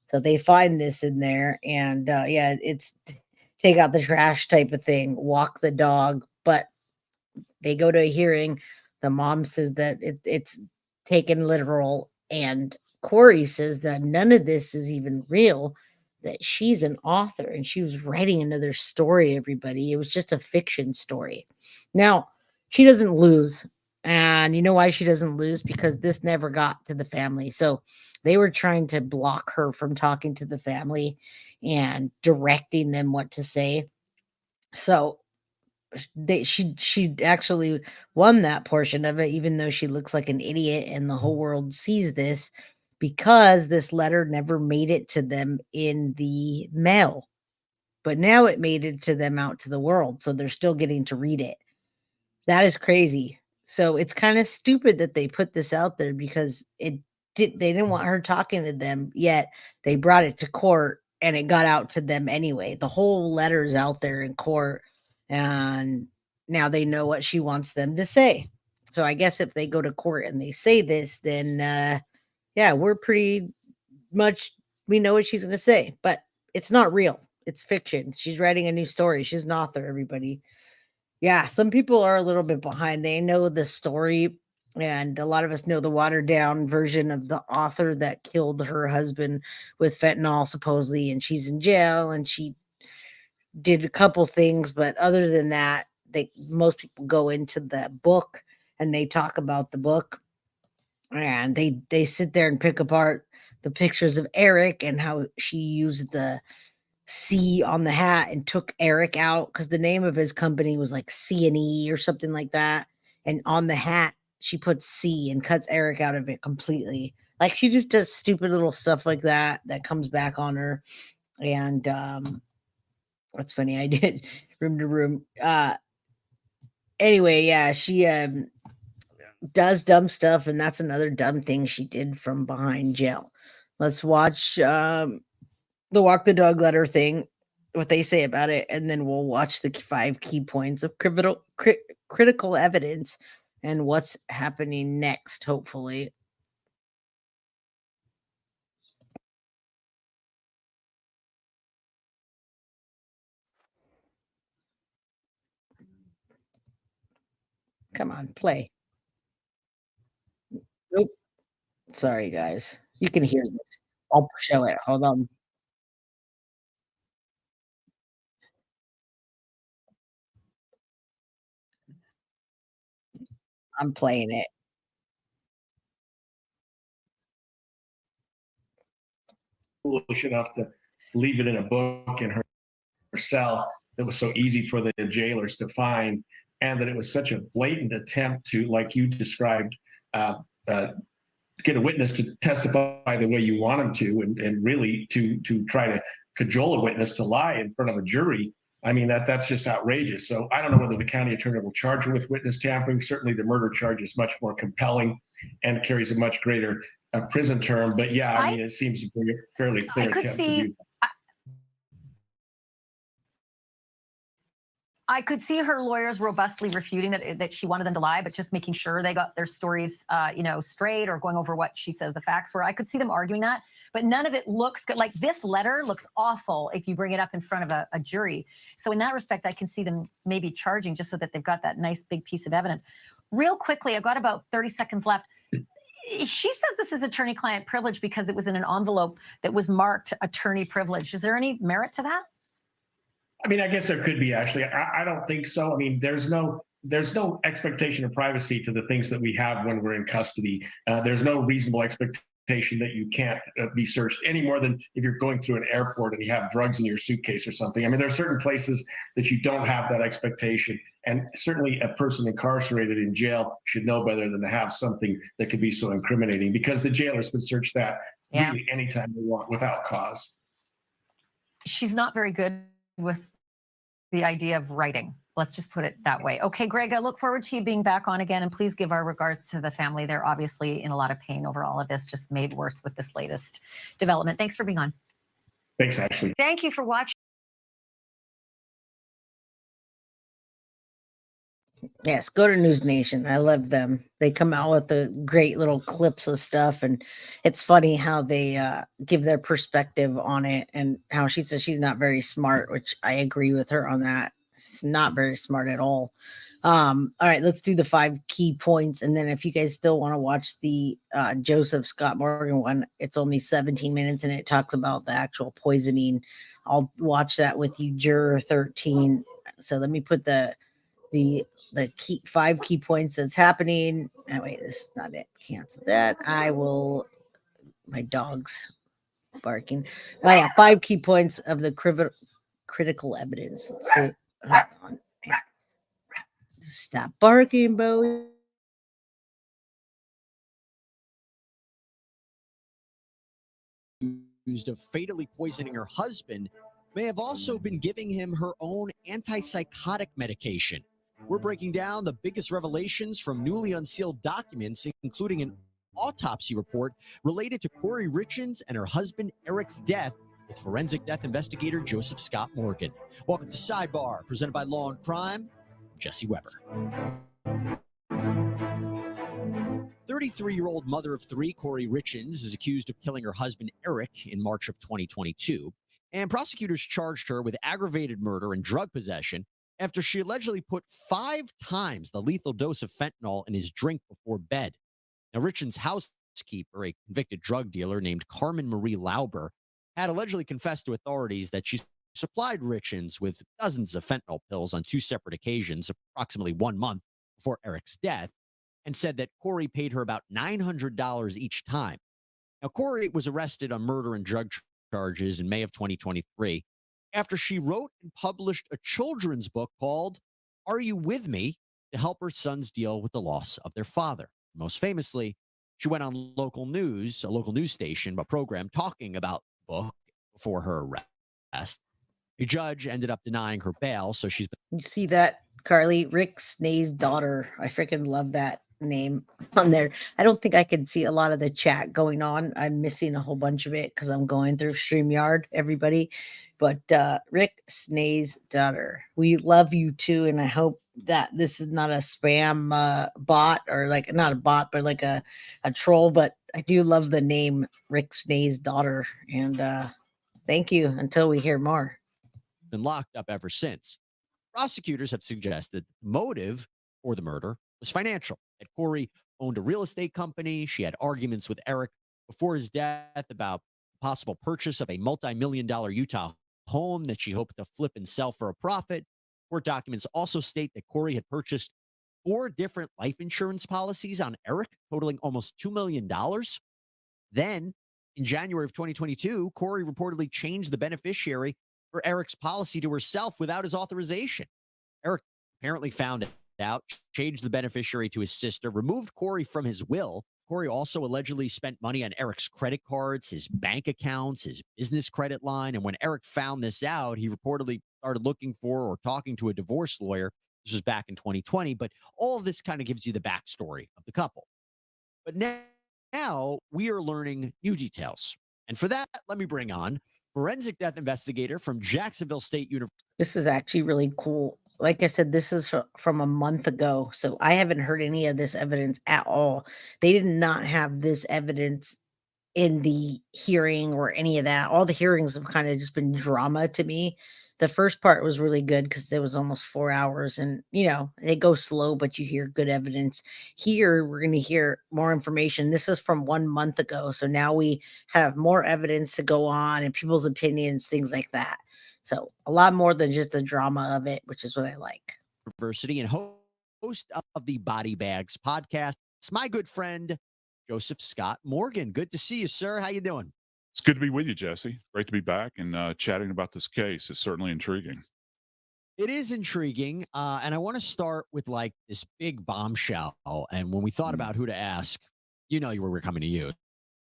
So they find this in there, and yeah, it's take out the trash type of thing, walk the dog, but they go to a hearing. The mom says that it's taken literal, and Kouri says that none of this is even real, that she's an author and she was writing another story, everybody. It was just a fiction story. Now, she doesn't lose. And you know why she doesn't lose? Because this never got to the family. So they were trying to block her from talking to the family and directing them what to say. So she actually won that portion of it, even though she looks like an idiot and the whole world sees this, because this letter never made it to them in the mail. But now it made it to them out to the world, so they're still getting to read it. That is crazy. So it's kind of stupid that they put this out there, because they didn't want her talking to them, yet they brought it to court and it got out to them anyway. The whole letter's out there in court, and now they know what she wants them to say. So I guess if they go to court and they say this, then yeah, we're pretty much, we know what she's going to say, but it's not real. It's fiction. She's writing a new story. She's an author, everybody. Yeah, some people are a little bit behind. They know the story, and a lot of us know the watered down version of the author that killed her husband with fentanyl, supposedly, and she's in jail, and she did a couple things, but other than that, most people go into the book and they talk about the book, and they sit there and pick apart the pictures of Eric and how she used the C on the hat and took Eric out, because the name of his company was like C&E or something like that. And on the hat, she puts C and cuts Eric out of it completely. Like, she just does stupid little stuff like that comes back on her. And what's funny, I did room to room. Anyway, yeah, she does dumb stuff, and that's another dumb thing she did from behind jail. Let's watch the walk the dog letter thing, what they say about it, and then we'll watch the 5 key points of critical evidence and what's happening next, hopefully. Come on, play. Nope. Sorry, guys. You can hear this. I'll show it. Hold on. I'm playing it. Foolish enough to leave it in a book in her cell that was so easy for the jailers to find, and that it was such a blatant attempt to, like you described, get a witness to testify the way you want him to, and really to try to cajole a witness to lie in front of a jury. I mean, that's just outrageous. So I don't know whether the county attorney will charge her with witness tampering. Certainly the murder charge is much more compelling and carries a much greater prison term. But yeah, I mean, it seems to be a fairly clear attempt to do. I could see her lawyers robustly refuting that she wanted them to lie, but just making sure they got their stories, straight, or going over what she says the facts were. I could see them arguing that, but none of it looks good. Like, this letter looks awful if you bring it up in front of a jury. So in that respect, I can see them maybe charging just so that they've got that nice big piece of evidence. Real quickly, I've got about 30 seconds left. She says this is attorney-client privilege because it was in an envelope that was marked attorney privilege. Is there any merit to that? I mean, I guess there could be, actually. I don't think so. I mean, there's no expectation of privacy to the things that we have when we're in custody. There's no reasonable expectation that you can't be searched any more than if you're going through an airport and you have drugs in your suitcase or something. I mean, there are certain places that you don't have that expectation. And certainly a person incarcerated in jail should know better than to have something that could be so incriminating, because the jailers can search that really anytime they want without cause. She's not very good with the idea of writing. Let's just put it that way. Okay, Greg, I look forward to you being back on again, and please give our regards to the family. They're obviously in a lot of pain over all of this, just made worse with this latest development. Thanks for being on. Thanks, Ashley. Thank you for watching. Yes, go to News Nation. I love them. They come out with the great little clips of stuff, and it's funny how they give their perspective on it, and how she says she's not very smart, which I agree with her on that. She's not very smart at all. All right, let's do the 5 key points, and then if you guys still want to watch the Joseph Scott Morgan one, it's only 17 minutes, and it talks about the actual poisoning. I'll watch that with you, Juror 13. So let me put the 5 key points that's happening. Oh, wait, this is not it. Cancel that. My dog's barking. Oh, yeah, 5 key points of the critical evidence. Let's see. Hold on. Stop barking, Bowie. Accused of fatally poisoning her husband may have also been giving him her own antipsychotic medication. We're breaking down the biggest revelations from newly unsealed documents, including an autopsy report related to Kouri Richins and her husband Eric's death, with forensic death investigator Joseph Scott Morgan. Welcome to Sidebar, presented by Law and Crime. Jesse Weber. 33-year-old mother of 3, Kouri Richins, is accused of killing her husband Eric in March of 2022, and prosecutors charged her with aggravated murder and drug possession after she allegedly put 5 times the lethal dose of fentanyl in his drink before bed. Now, Richins' housekeeper, a convicted drug dealer named Carmen Marie Lauber, had allegedly confessed to authorities that she supplied Richins with dozens of fentanyl pills on 2 separate occasions, approximately 1 month before Eric's death, and said that Kouri paid her about $900 each time. Now, Kouri was arrested on murder and drug charges in May of 2023 after she wrote and published a children's book called Are You With Me? To help her sons deal with the loss of their father. Most famously, she went on local news, a local news station, a program talking about the book before her arrest. A judge ended up denying her bail, so she's been. You see that, Carly? Rick Snay's daughter. I freaking love that name on there. I don't think I can see a lot of the chat going on. I'm missing a whole bunch of it because I'm going through StreamYard, everybody. But Rick Snay's daughter, we love you too, and I hope that this is not a spam bot, or like not a bot, but like a troll. But I do love the name Rick Snay's daughter, and thank you until we hear more. Been locked up ever since. Prosecutors have suggested motive for the murder was financial. That Kouri owned a real estate company. She had arguments with Eric before his death about possible purchase of a multi-million-dollar Utah home that she hoped to flip and sell for a profit. Court documents also state that Kouri had purchased 4 different life insurance policies on Eric, totaling almost $2 million. Then, in January of 2022, Kouri reportedly changed the beneficiary for Eric's policy to herself without his authorization. Eric apparently found out, changed the beneficiary to his sister, removed Kouri from his will. Kouri also allegedly spent money on Eric's credit cards, his bank accounts, his business credit line. And when Eric found this out, he reportedly started looking for or talking to a divorce lawyer. This was back in 2020. But all of this kind of gives you the backstory of the couple. But now we are learning new details. And for that, let me bring on forensic death investigator from Jacksonville State University. This is actually really cool. Like I said, this is from a month ago, so I haven't heard any of this evidence at all. They did not have this evidence in the hearing or any of that. All the hearings have kind of just been drama to me. The first part was really good because there was almost 4 hours, and they go slow, but you hear good evidence. Here, we're going to hear more information. This is from 1 month ago, so now we have more evidence to go on and people's opinions, things like that. So a lot more than just the drama of it, which is what I like. University and host of the Body Bags podcast. It's my good friend, Joseph Scott Morgan. Good to see you, sir. How you doing? It's good to be with you, Jesse. Great to be back and chatting about this case. It's certainly intriguing. It is intriguing. And I want to start with like this big bombshell. And when we thought about who to ask, you know where we're coming to you.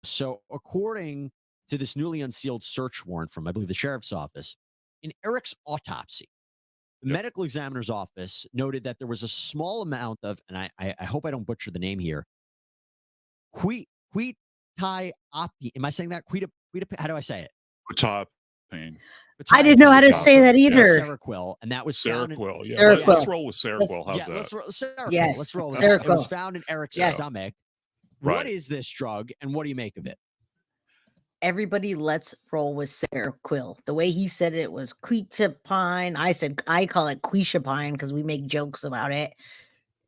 So according to this newly unsealed search warrant from, I believe, the sheriff's office, in Eric's autopsy, the medical examiner's office noted that there was a small amount of, and I hope I don't butcher the name here, quetiapine. Am I saying that? How do I say it? Quetiapine. I didn't know how to say that either. Seroquel, and that was Seroquel. Yeah. Seroquel. Let's roll with Seroquel. How's that? Seroquel. Yes. Let's roll with Seroquel. that. It was found in Eric's stomach. Right. What is this drug, and what do you make of it? Everybody, let's roll with Seroquel. The way he said it was quetiapine. I call it quetiapine because we make jokes about it.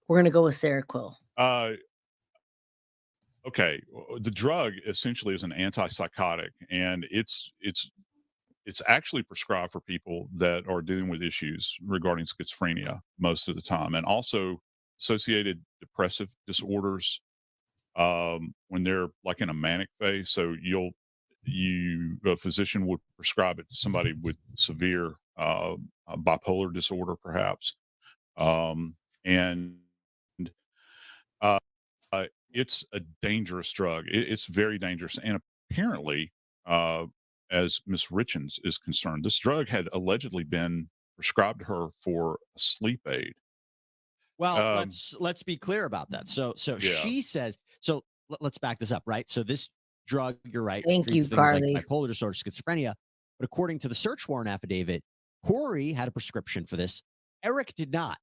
We're gonna go with Seroquel. Okay. The drug essentially is an antipsychotic, and it's actually prescribed for people that are dealing with issues regarding schizophrenia most of the time, and also associated depressive disorders when they're like in a manic phase. So a physician would prescribe it to somebody with severe bipolar disorder, perhaps. And it's a dangerous drug. It's very dangerous. And apparently, as Ms. Richins is concerned, this drug had allegedly been prescribed to her for a sleep aid. Well, let's be clear about that. So she says, so let's back this up, right? So this drug, you're right. Thank you, treats things Carly. like bipolar disorder, schizophrenia. But according to the search warrant affidavit, Kouri had a prescription for this. Eric did not.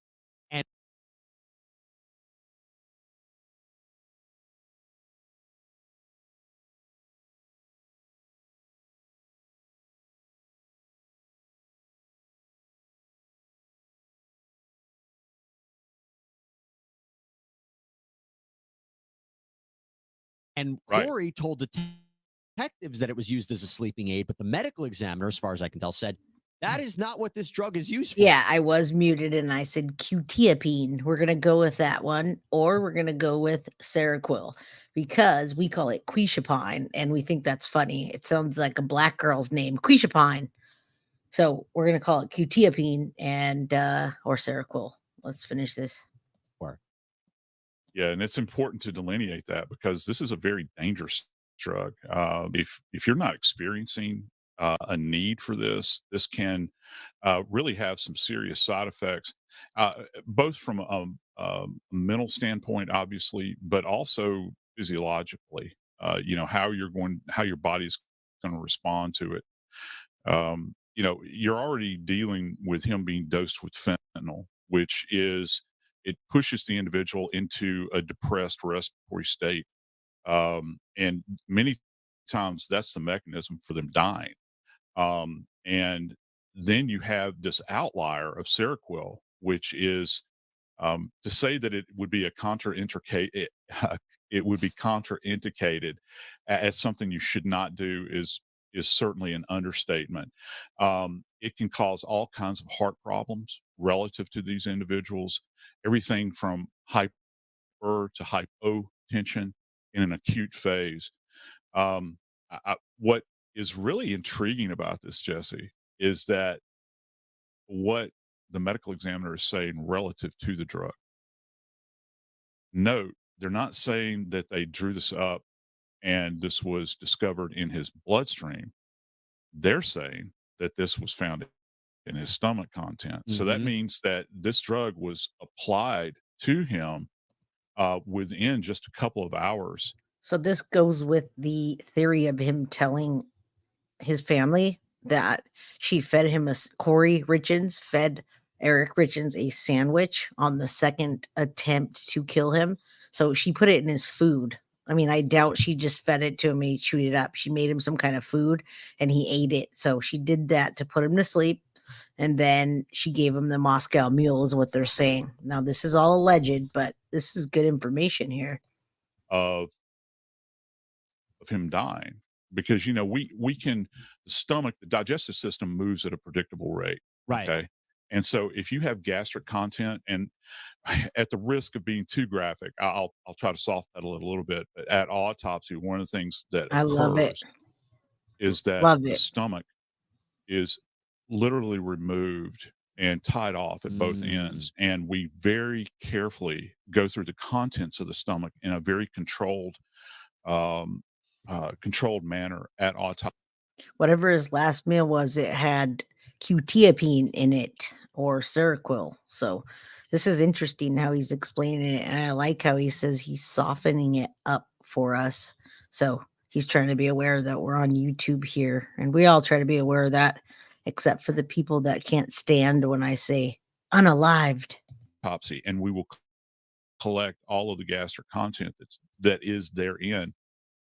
And Kouri told detectives that it was used as a sleeping aid, but the medical examiner, as far as I can tell, said that is not what this drug is used for. Yeah, I was muted and I said quetiapine. We're gonna go with that one, or we're gonna go with Seroquel because we call it quetiapine and we think that's funny. It sounds like a black girl's name, quetiapine. So we're gonna call it quetiapine and or Seroquel. Let's finish this. Yeah, and it's important to delineate that because this is a very dangerous drug. If you're not experiencing a need for this can really have some serious side effects, both from a mental standpoint, obviously, but also physiologically. How your body's going to respond to it. You're already dealing with him being dosed with fentanyl, which it pushes the individual into a depressed respiratory state. And many times that's the mechanism for them dying. And then you have this outlier of Seroquel, which is To say that it would be a contraindicated, it would be contraindicated as something you should not do is certainly an understatement. It can cause all kinds of heart problems relative to these individuals, everything from hyper to hypotension in an acute phase. What is really intriguing about this, Jesse, is that what the medical examiner is saying relative to the drug. Note, they're not saying that they drew this up and this was discovered in his bloodstream. They're saying that this was found in his stomach content. So that means that this drug was applied to him within just a couple of hours. So this goes with the theory of him telling his family that she fed him Kouri Richins fed Eric Richens a sandwich on the second attempt to kill him. So she put it in his food. I mean, I doubt she just fed it to him and he chewed it up. She made him some kind of food and he ate it. So she did that to put him to sleep. And then she gave him the Moscow Mule is what they're saying. Now, this is all alleged, but this is good information here. Of him dying, because we can, the stomach, the digestive system moves at a predictable rate, right? Okay, and so if you have gastric content, and at the risk of being too graphic, I'll try to soft pedal it a little bit. But at autopsy, one of the things that I love it. is that Love the it. stomach is literally removed and tied off at both ends, and we very carefully go through the contents of the stomach in a very controlled manner at autopsy. Whatever his last meal was, it had quetiapine in it or Seroquel. So this is interesting how he's explaining it. And I like how he says he's softening it up for us. So he's trying to be aware that we're on YouTube here. And we all try to be aware of that, except for the people that can't stand when I say unalived. Autopsy, and we will collect all of the gastric content that is therein.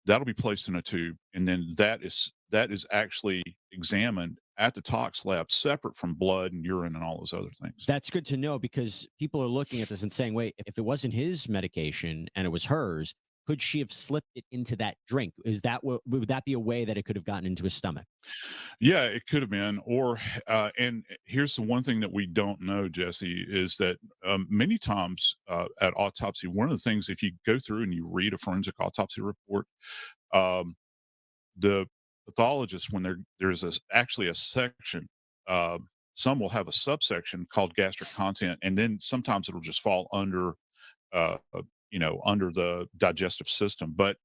That'll be placed in a tube, and then that is actually examined at the tox lab, separate from blood and urine and all those other things. That's good to know, because people are looking at this and saying, wait, if it wasn't his medication and it was hers, could she have slipped it into that drink? Would that be a way that it could have gotten into his stomach? Yeah, it could have been. Or and here's the one thing that we don't know, Jesse, is that many times at autopsy, one of the things, if you go through and you read a forensic autopsy report, the pathologist, when there's actually a section, some will have a subsection called gastric content, and then sometimes it'll just fall under under the digestive system. But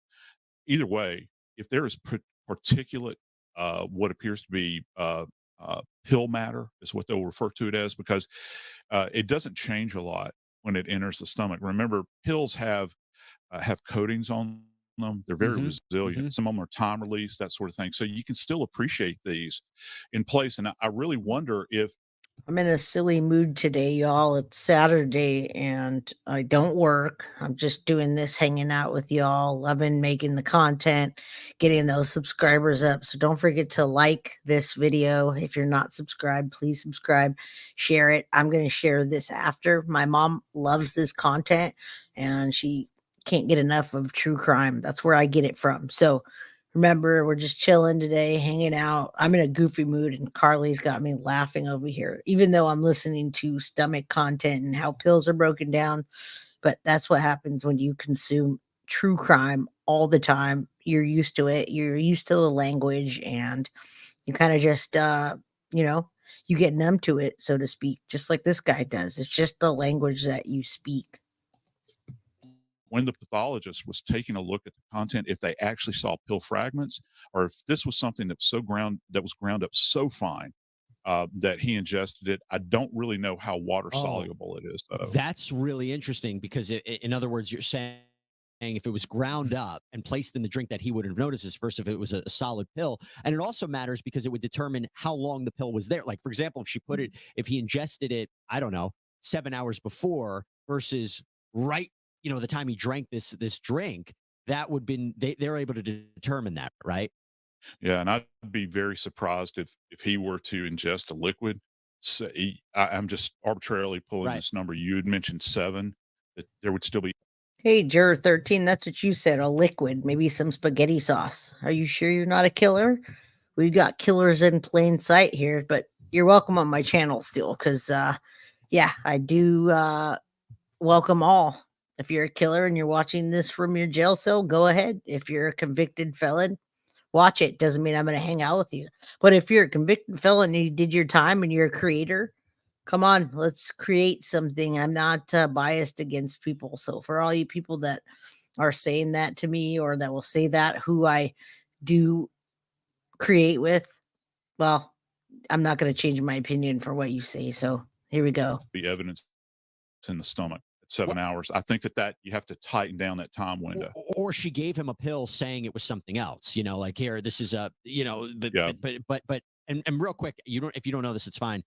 either way, if there is particulate, what appears to be pill matter is what they'll refer to it as, because it doesn't change a lot when it enters the stomach. Remember, pills have coatings on them. They're very resilient. Some of them are time release, that sort of thing. So you can still appreciate these in place. And I really wonder if I'm in a silly mood today, y'all. It's Saturday and I don't work. I'm just doing this, hanging out with y'all, loving making the content, getting those subscribers up. So don't forget to like this video. If you're not subscribed, please subscribe, share it. I'm going to share this after. My mom loves this content and she can't get enough of true crime. That's where I get it from. So remember, we're just chilling today, hanging out. I'm in a goofy mood, and Carly's got me laughing over here, even though I'm listening to stomach content and how pills are broken down. But that's what happens when you consume true crime all the time. You're used to it. You're used to the language, and you kind of just, you get numb to it, so to speak, just like this guy does. It's just the language that you speak. When the pathologist was taking a look at the content, if they actually saw pill fragments, or if this was something that was ground up so fine that he ingested it. I don't really know how water soluble it is, though. That's really interesting, because in other words, you're saying if it was ground up and placed in the drink that he would have noticed this versus if it was a solid pill. And it also matters because it would determine how long the pill was there. Like, for example, if he ingested it, I don't know, 7 hours before versus right, the time he drank this drink, that would been they're able to determine that, right? Yeah, and I'd be very surprised if he were to ingest a liquid I'm just arbitrarily pulling Right. this number. You had mentioned 7, that there would still be. Hey, Juror 13, that's what you said. A liquid, maybe some spaghetti sauce. Are you sure you're not a killer? We've got killers in plain sight here, but you're welcome on my channel still, because yeah, I do welcome all. If you're a killer and you're watching this from your jail cell, go ahead. If you're a convicted felon, watch it. Doesn't mean I'm going to hang out with you. But if you're a convicted felon and you did your time and you're a creator, come on, let's create something. I'm not biased against people. So for all you people that are saying that to me, or that will say that, who I do create with, well, I'm not going to change my opinion for what you say. So here we go. Be evidence in the stomach at 7 hours. I think that you have to tighten down that time window. Or she gave him a pill saying it was something else. You know, like, here, this is a, you know, but and real quick, if you don't know this, it's fine.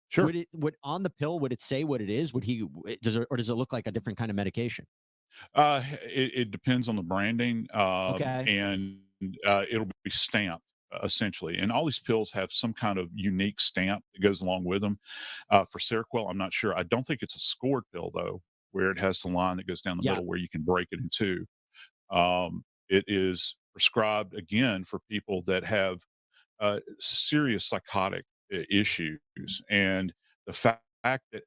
Sure. Would on the pill, would it say what it is? Does it look like a different kind of medication? It depends on the branding. Okay. And it'll be stamped essentially. And all these pills have some kind of unique stamp that goes along with them. For Seroquel, I'm not sure. I don't think it's a scored pill though, where it has the line that goes down the middle where you can break it in two. It is prescribed again for people that have serious psychotic issues. And the fact that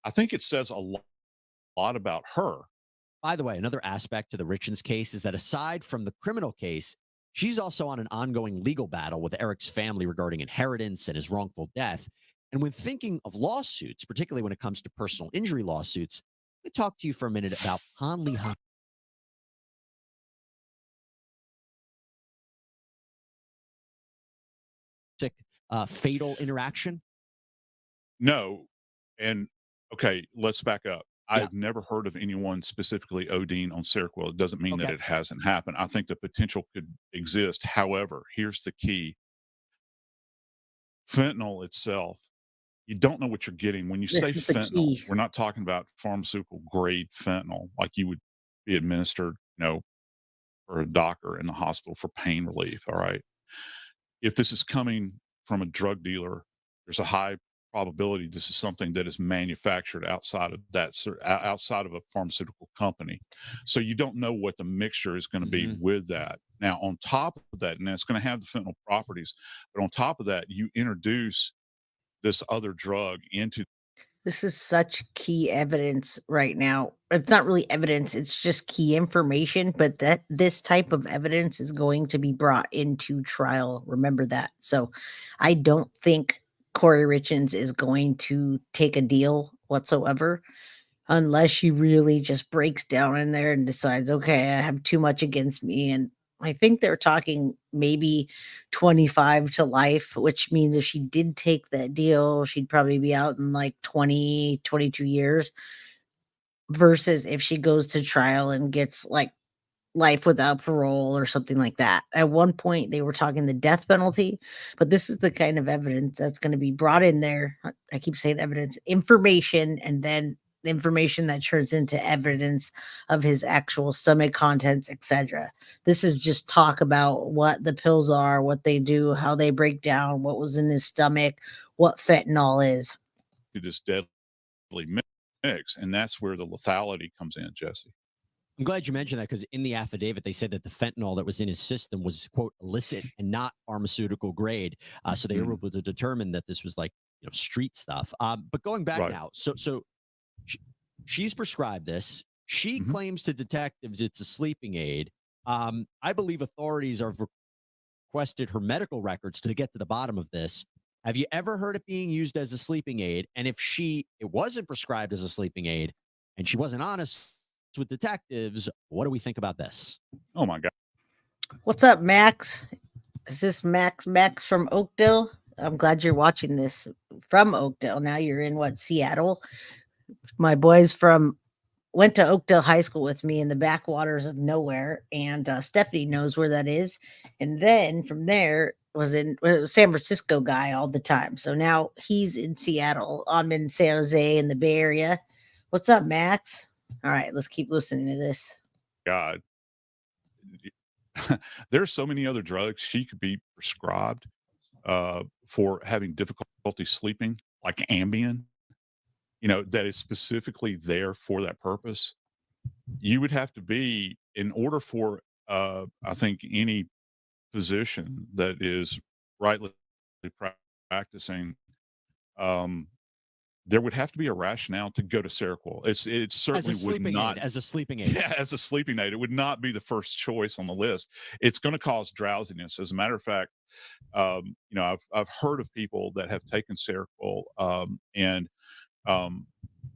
I think it says a lot about her. By the way, another aspect to the Richens case is that aside from the criminal case, she's also on an ongoing legal battle with Eric's family regarding inheritance and his wrongful death. And when thinking of lawsuits, particularly when it comes to personal injury lawsuits, let me talk to you for a minute about Hanley. Fatal interaction? No. And okay, let's back up. I've never heard of anyone specifically ODing on Seroquel. It doesn't mean that it hasn't happened. I think the potential could exist. However, here's the key. Fentanyl itself, you don't know what you're getting. When you say fentanyl, we're not talking about pharmaceutical grade fentanyl like you would be administered, you know, for a doctor in the hospital for pain relief. All right. If this is coming from a drug dealer, there's a high probability this is something that is manufactured outside of that, outside of a pharmaceutical company. So you don't know what the mixture is going to be with that. Now, on top of that, and it's going to have the fentanyl properties, but on top of that, you introduce this other drug into. This is such key evidence right now. It's not really evidence, it's just key information, but that this type of evidence is going to be brought into trial. Remember that. So I don't think Kouri Richins is going to take a deal whatsoever unless she really just breaks down in there and decides, okay, I have too much against me. And I think they're talking maybe 25 to life, which means if she did take that deal, she'd probably be out in like 20, 22 years. Versus if she goes to trial and gets like life without parole or something like that. At one point, they were talking the death penalty, but this is the kind of evidence that's going to be brought in there. I keep saying evidence, information, and then the information that turns into evidence of his actual stomach contents, etc. This is just talk about what the pills are, what they do, how they break down, what was in his stomach, what fentanyl is. This deadly mix, and that's where the lethality comes in, Jesse. I'm glad you mentioned that, because in the affidavit, they said that the fentanyl that was in his system was, quote, illicit and not pharmaceutical grade. So they were able to determine that this was like, you know, street stuff. But going back now, so she's prescribed this. She claims to detectives it's a sleeping aid. I believe authorities have requested her medical records to get to the bottom of this. Have you ever heard it being used as a sleeping aid? And if it wasn't prescribed as a sleeping aid and she wasn't honest with detectives, what do we think about this? Oh my God. What's up, Max? Is this Max from Oakdale? I'm glad you're watching this from Oakdale. Now you're in Seattle? My boys went to Oakdale High School with me in the backwaters of nowhere, and Stephanie knows where that is. And then from there was San Francisco guy all the time. So now he's in Seattle. I'm in San Jose in the Bay Area. What's up, Max? All right, let's keep listening to this. God. There's so many other drugs she could be prescribed for having difficulty sleeping. like Ambien, that is specifically there for that purpose, you would have to be, in order for, I think, any physician that is rightly practicing, there would have to be a rationale to go to Seroquel. It As a certainly would sleeping not. aid, as a sleeping aid. Yeah, as a sleeping aid, it would not be the first choice on the list. It's going to cause drowsiness. As a matter of fact, I've heard of people that have taken Seroquel, and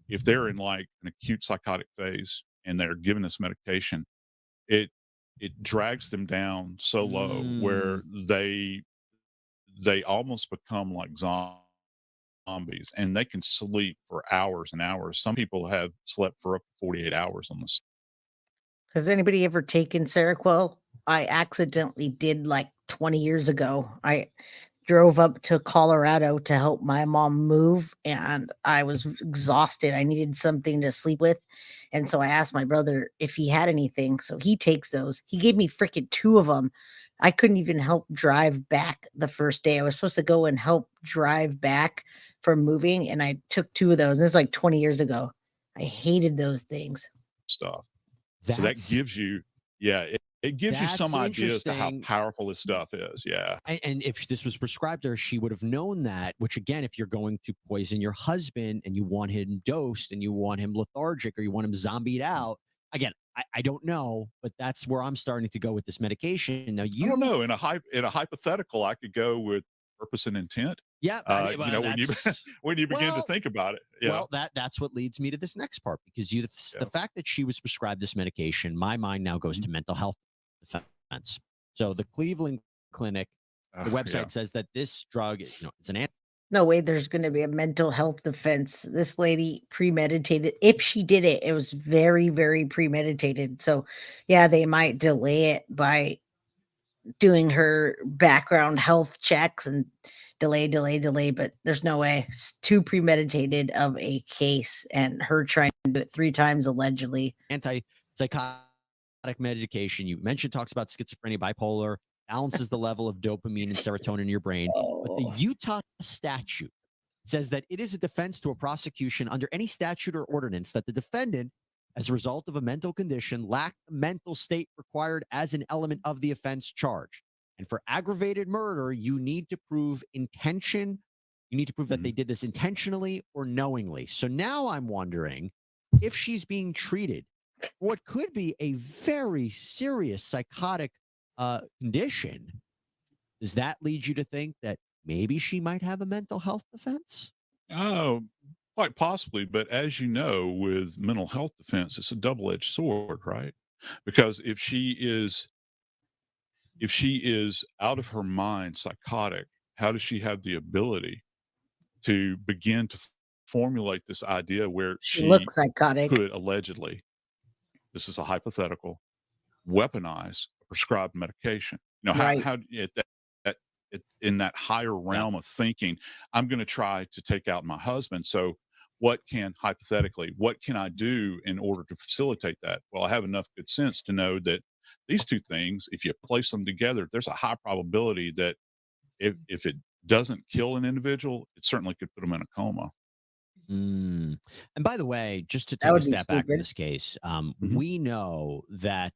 if they're in like an acute psychotic phase and they're given this medication, it drags them down so low where they almost become like zombies, and they can sleep for hours and hours. Some people have slept for up to 48 hours on this. Has anybody ever taken Seroquel? I accidentally did like 20 years ago. I drove up to Colorado to help my mom move, and I was exhausted. I needed something to sleep with. And so I asked my brother if he had anything. So he takes those. He gave me freaking 2 of them. I couldn't even help drive back the first day. I was supposed to go and help drive back from moving, and I took 2 of those. This is like 20 years ago. I hated those things. Stuff. So that gives you, it gives you some That's idea as to how interesting. powerful this stuff is. Yeah. And if this was prescribed to her, she would have known that, which again, if you're going to poison your husband and you want him dosed and you want him lethargic or you want him zombied out, again, I don't know, but that's where I'm starting to go with this medication. Now, I don't know. In a hypothetical, I could go with purpose and intent. Yeah, when you when you begin to think about it. Yeah. Well, that's what leads me to this next part, because the fact that she was prescribed this medication, my mind now goes to mental health defense. So the Cleveland Clinic, the website says that this drug, is an No way there's going to be a mental health defense. This lady premeditated. If she did it, it was very, very premeditated. So, yeah, they might delay it by doing her background health checks and delay, but there's no way. It's too premeditated of a case, and her trying to do it 3 times allegedly. Antipsychotic medication. You mentioned talks about schizophrenia, bipolar, balances the level of dopamine and serotonin in your brain. But the Utah statute says that it is a defense to a prosecution under any statute or ordinance that the defendant, as a result of a mental condition, lacked the mental state required as an element of the offense charged. And for aggravated murder, you need to prove intention. You need to prove that they did this intentionally or knowingly. So now I'm wondering if she's being treated for what could be a very serious psychotic condition. Does that lead you to think that maybe she might have a mental health defense? Oh, quite possibly. But as you know, with mental health defense, it's a double-edged sword, right? Because if she is out of her mind, psychotic, how does she have the ability to begin to formulate this idea where She looks psychotic. could allegedly, this is a hypothetical, weaponize a prescribed medication? Right. How in that higher realm of thinking, I'm going to try to take out my husband. So what can I do in order to facilitate that? Well, I have enough good sense to know that these 2 things, if you place them together, there's a high probability that if it doesn't kill an individual, it certainly could put them in a coma. And by the way, just to That take a would be step back in stupid. this case, we know that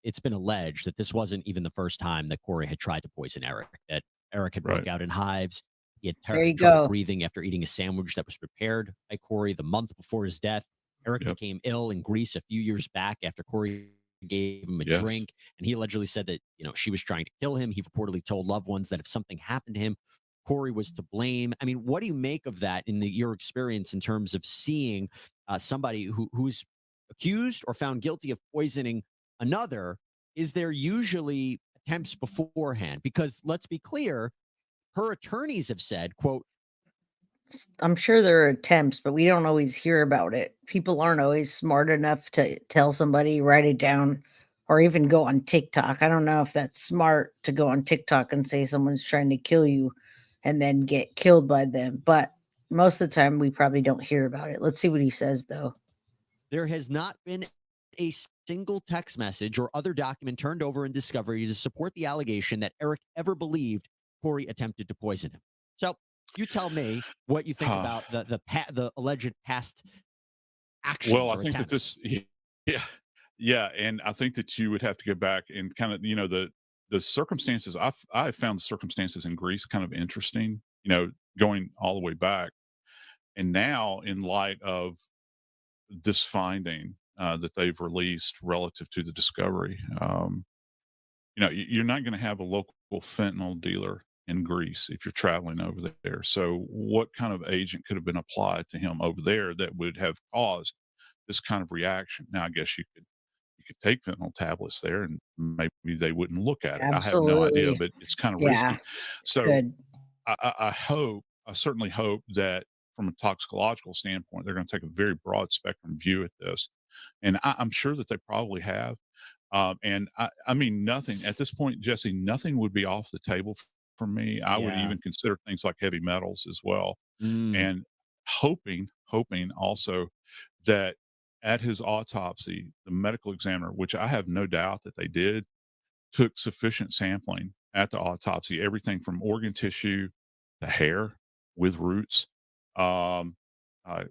it's been alleged that this wasn't even the first time that Kouri had tried to poison Eric, that Eric had broke out in hives. He had There you trouble go. breathing after eating a sandwich that was prepared by Kouri the month before his death. Eric became ill in Greece a few years back after Kouri gave him a drink, and he allegedly said that she was trying to kill him. He reportedly told loved ones that if something happened to him, Kouri was to blame. I mean, what do you make of that in your experience in terms of seeing somebody who's accused or found guilty of poisoning another? Is there usually attempts beforehand? Because let's be clear, her attorneys have said, quote, I'm sure there are attempts, but we don't always hear about it. People aren't always smart enough to tell somebody, write it down, or even go on TikTok. I don't know if that's smart to go on TikTok and say someone's trying to kill you and then get killed by them. But most of the time, we probably don't hear about it. Let's see what he says, though. there has not been a single text message or other document turned over in discovery to support the allegation that Eric ever believed Kouri attempted to poison him. So You tell me what you think about the alleged past actions. Well, I or think that attempts. yeah, and I think that you would have to go back and kind of, the circumstances. I found the circumstances in Greece kind of interesting, going all the way back, and now in light of this finding that they've released relative to the discovery, you're not going to have a local fentanyl dealer in Greece if you're traveling over there. So, what kind of agent could have been applied to him over there that would have caused this kind of reaction? Now, I guess you could take fentanyl tablets there, and maybe they wouldn't look at it. I have no idea, Absolutely. but it's kind of Yeah. risky. So, Good. I certainly hope that from a toxicological standpoint, they're going to take a very broad spectrum view at this, and I'm sure that they probably have. And I mean, nothing at this point, Jesse, nothing would be off the table for me. I would Yeah. even consider things like heavy metals as well, Mm. and hoping also that at his autopsy, the medical examiner, which I have no doubt that they did, took sufficient sampling at the autopsy, everything from organ tissue to hair with roots, um, uh,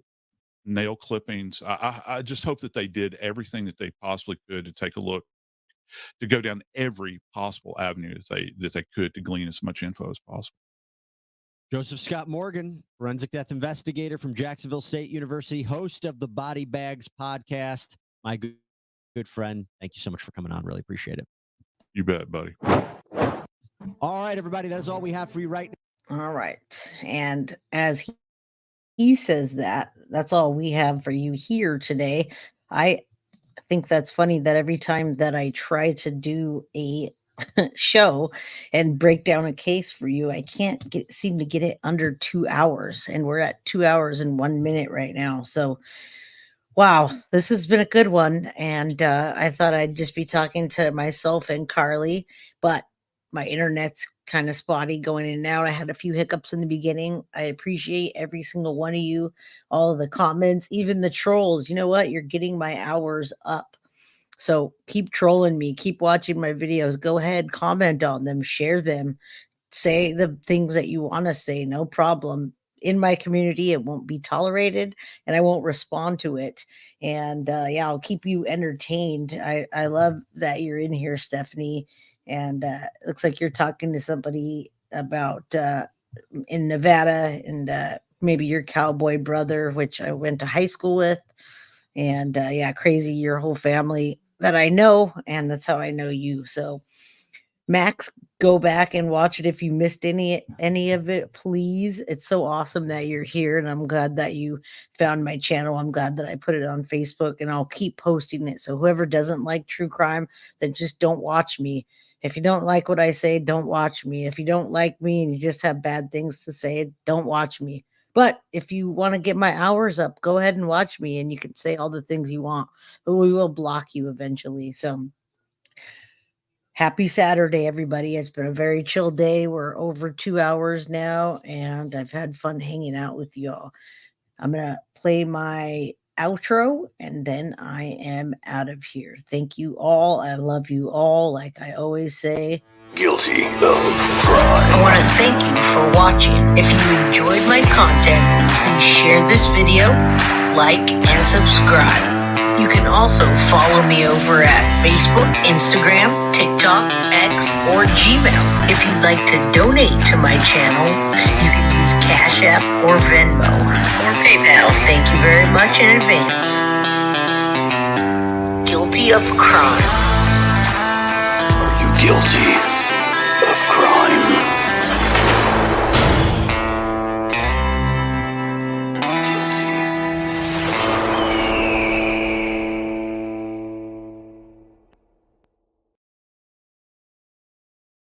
nail clippings. I just hope that they did everything that they possibly could to take a look, to go down every possible avenue that they could to glean as much info as possible. Joseph Scott Morgan, forensic death investigator from Jacksonville State University, host of the Body Bags podcast. My good friend, thank you so much for coming on. Really appreciate it. You bet, buddy. All right, everybody, that is all we have for you right now. All right. And as he says that's all we have for you here today. I think that's funny that every time that I try to do a show and break down a case for you, I can't seem to get it under 2 hours, and we're at 2 hours and 1 minute right now. So wow, this has been a good one, and I thought I'd just be talking to myself and Carly, but my internet's kind of spotty going in and out. I had a few hiccups in the beginning. I appreciate every single one of you, all of the comments, even the trolls. You know what? You're getting my hours up. So keep trolling me, keep watching my videos. Go ahead, comment on them, share them, say the things that you want to say, no problem. In my community, it won't be tolerated, and I won't respond to it. And yeah, I'll keep you entertained. I love that you're in here, Stephanie. And it looks like you're talking to somebody about in Nevada, and maybe your cowboy brother, which I went to high school with. And yeah, crazy, your whole family that I know, and that's how I know you. So Max, go back and watch it if you missed any of it, please. It's so awesome that you're here, and I'm glad that you found my channel. I'm glad that I put it on Facebook, and I'll keep posting it. So whoever doesn't like true crime, then just don't watch me. If you don't like what I say, don't watch me. If you don't like me and you just have bad things to say, don't watch me. But if you want to get my hours up, go ahead and watch me, and you can say all the things you want, but we will block you eventually. So happy Saturday, everybody. It's been a very chill day. We're over 2 hours now, and I've had fun hanging out with y'all. I'm going to play my outro, and then I am out of here. Thank you all. I love you all. Like I always say, guilty of crime. I want to thank you for watching. If you enjoyed my content, please share this video, like, and subscribe. You can also follow me over at Facebook, Instagram, TikTok, X, or Gmail. If you'd like to donate to my channel, you can use Cash App or Venmo or PayPal. Thank you very much in advance. Guilty of crime. Are you guilty of crime?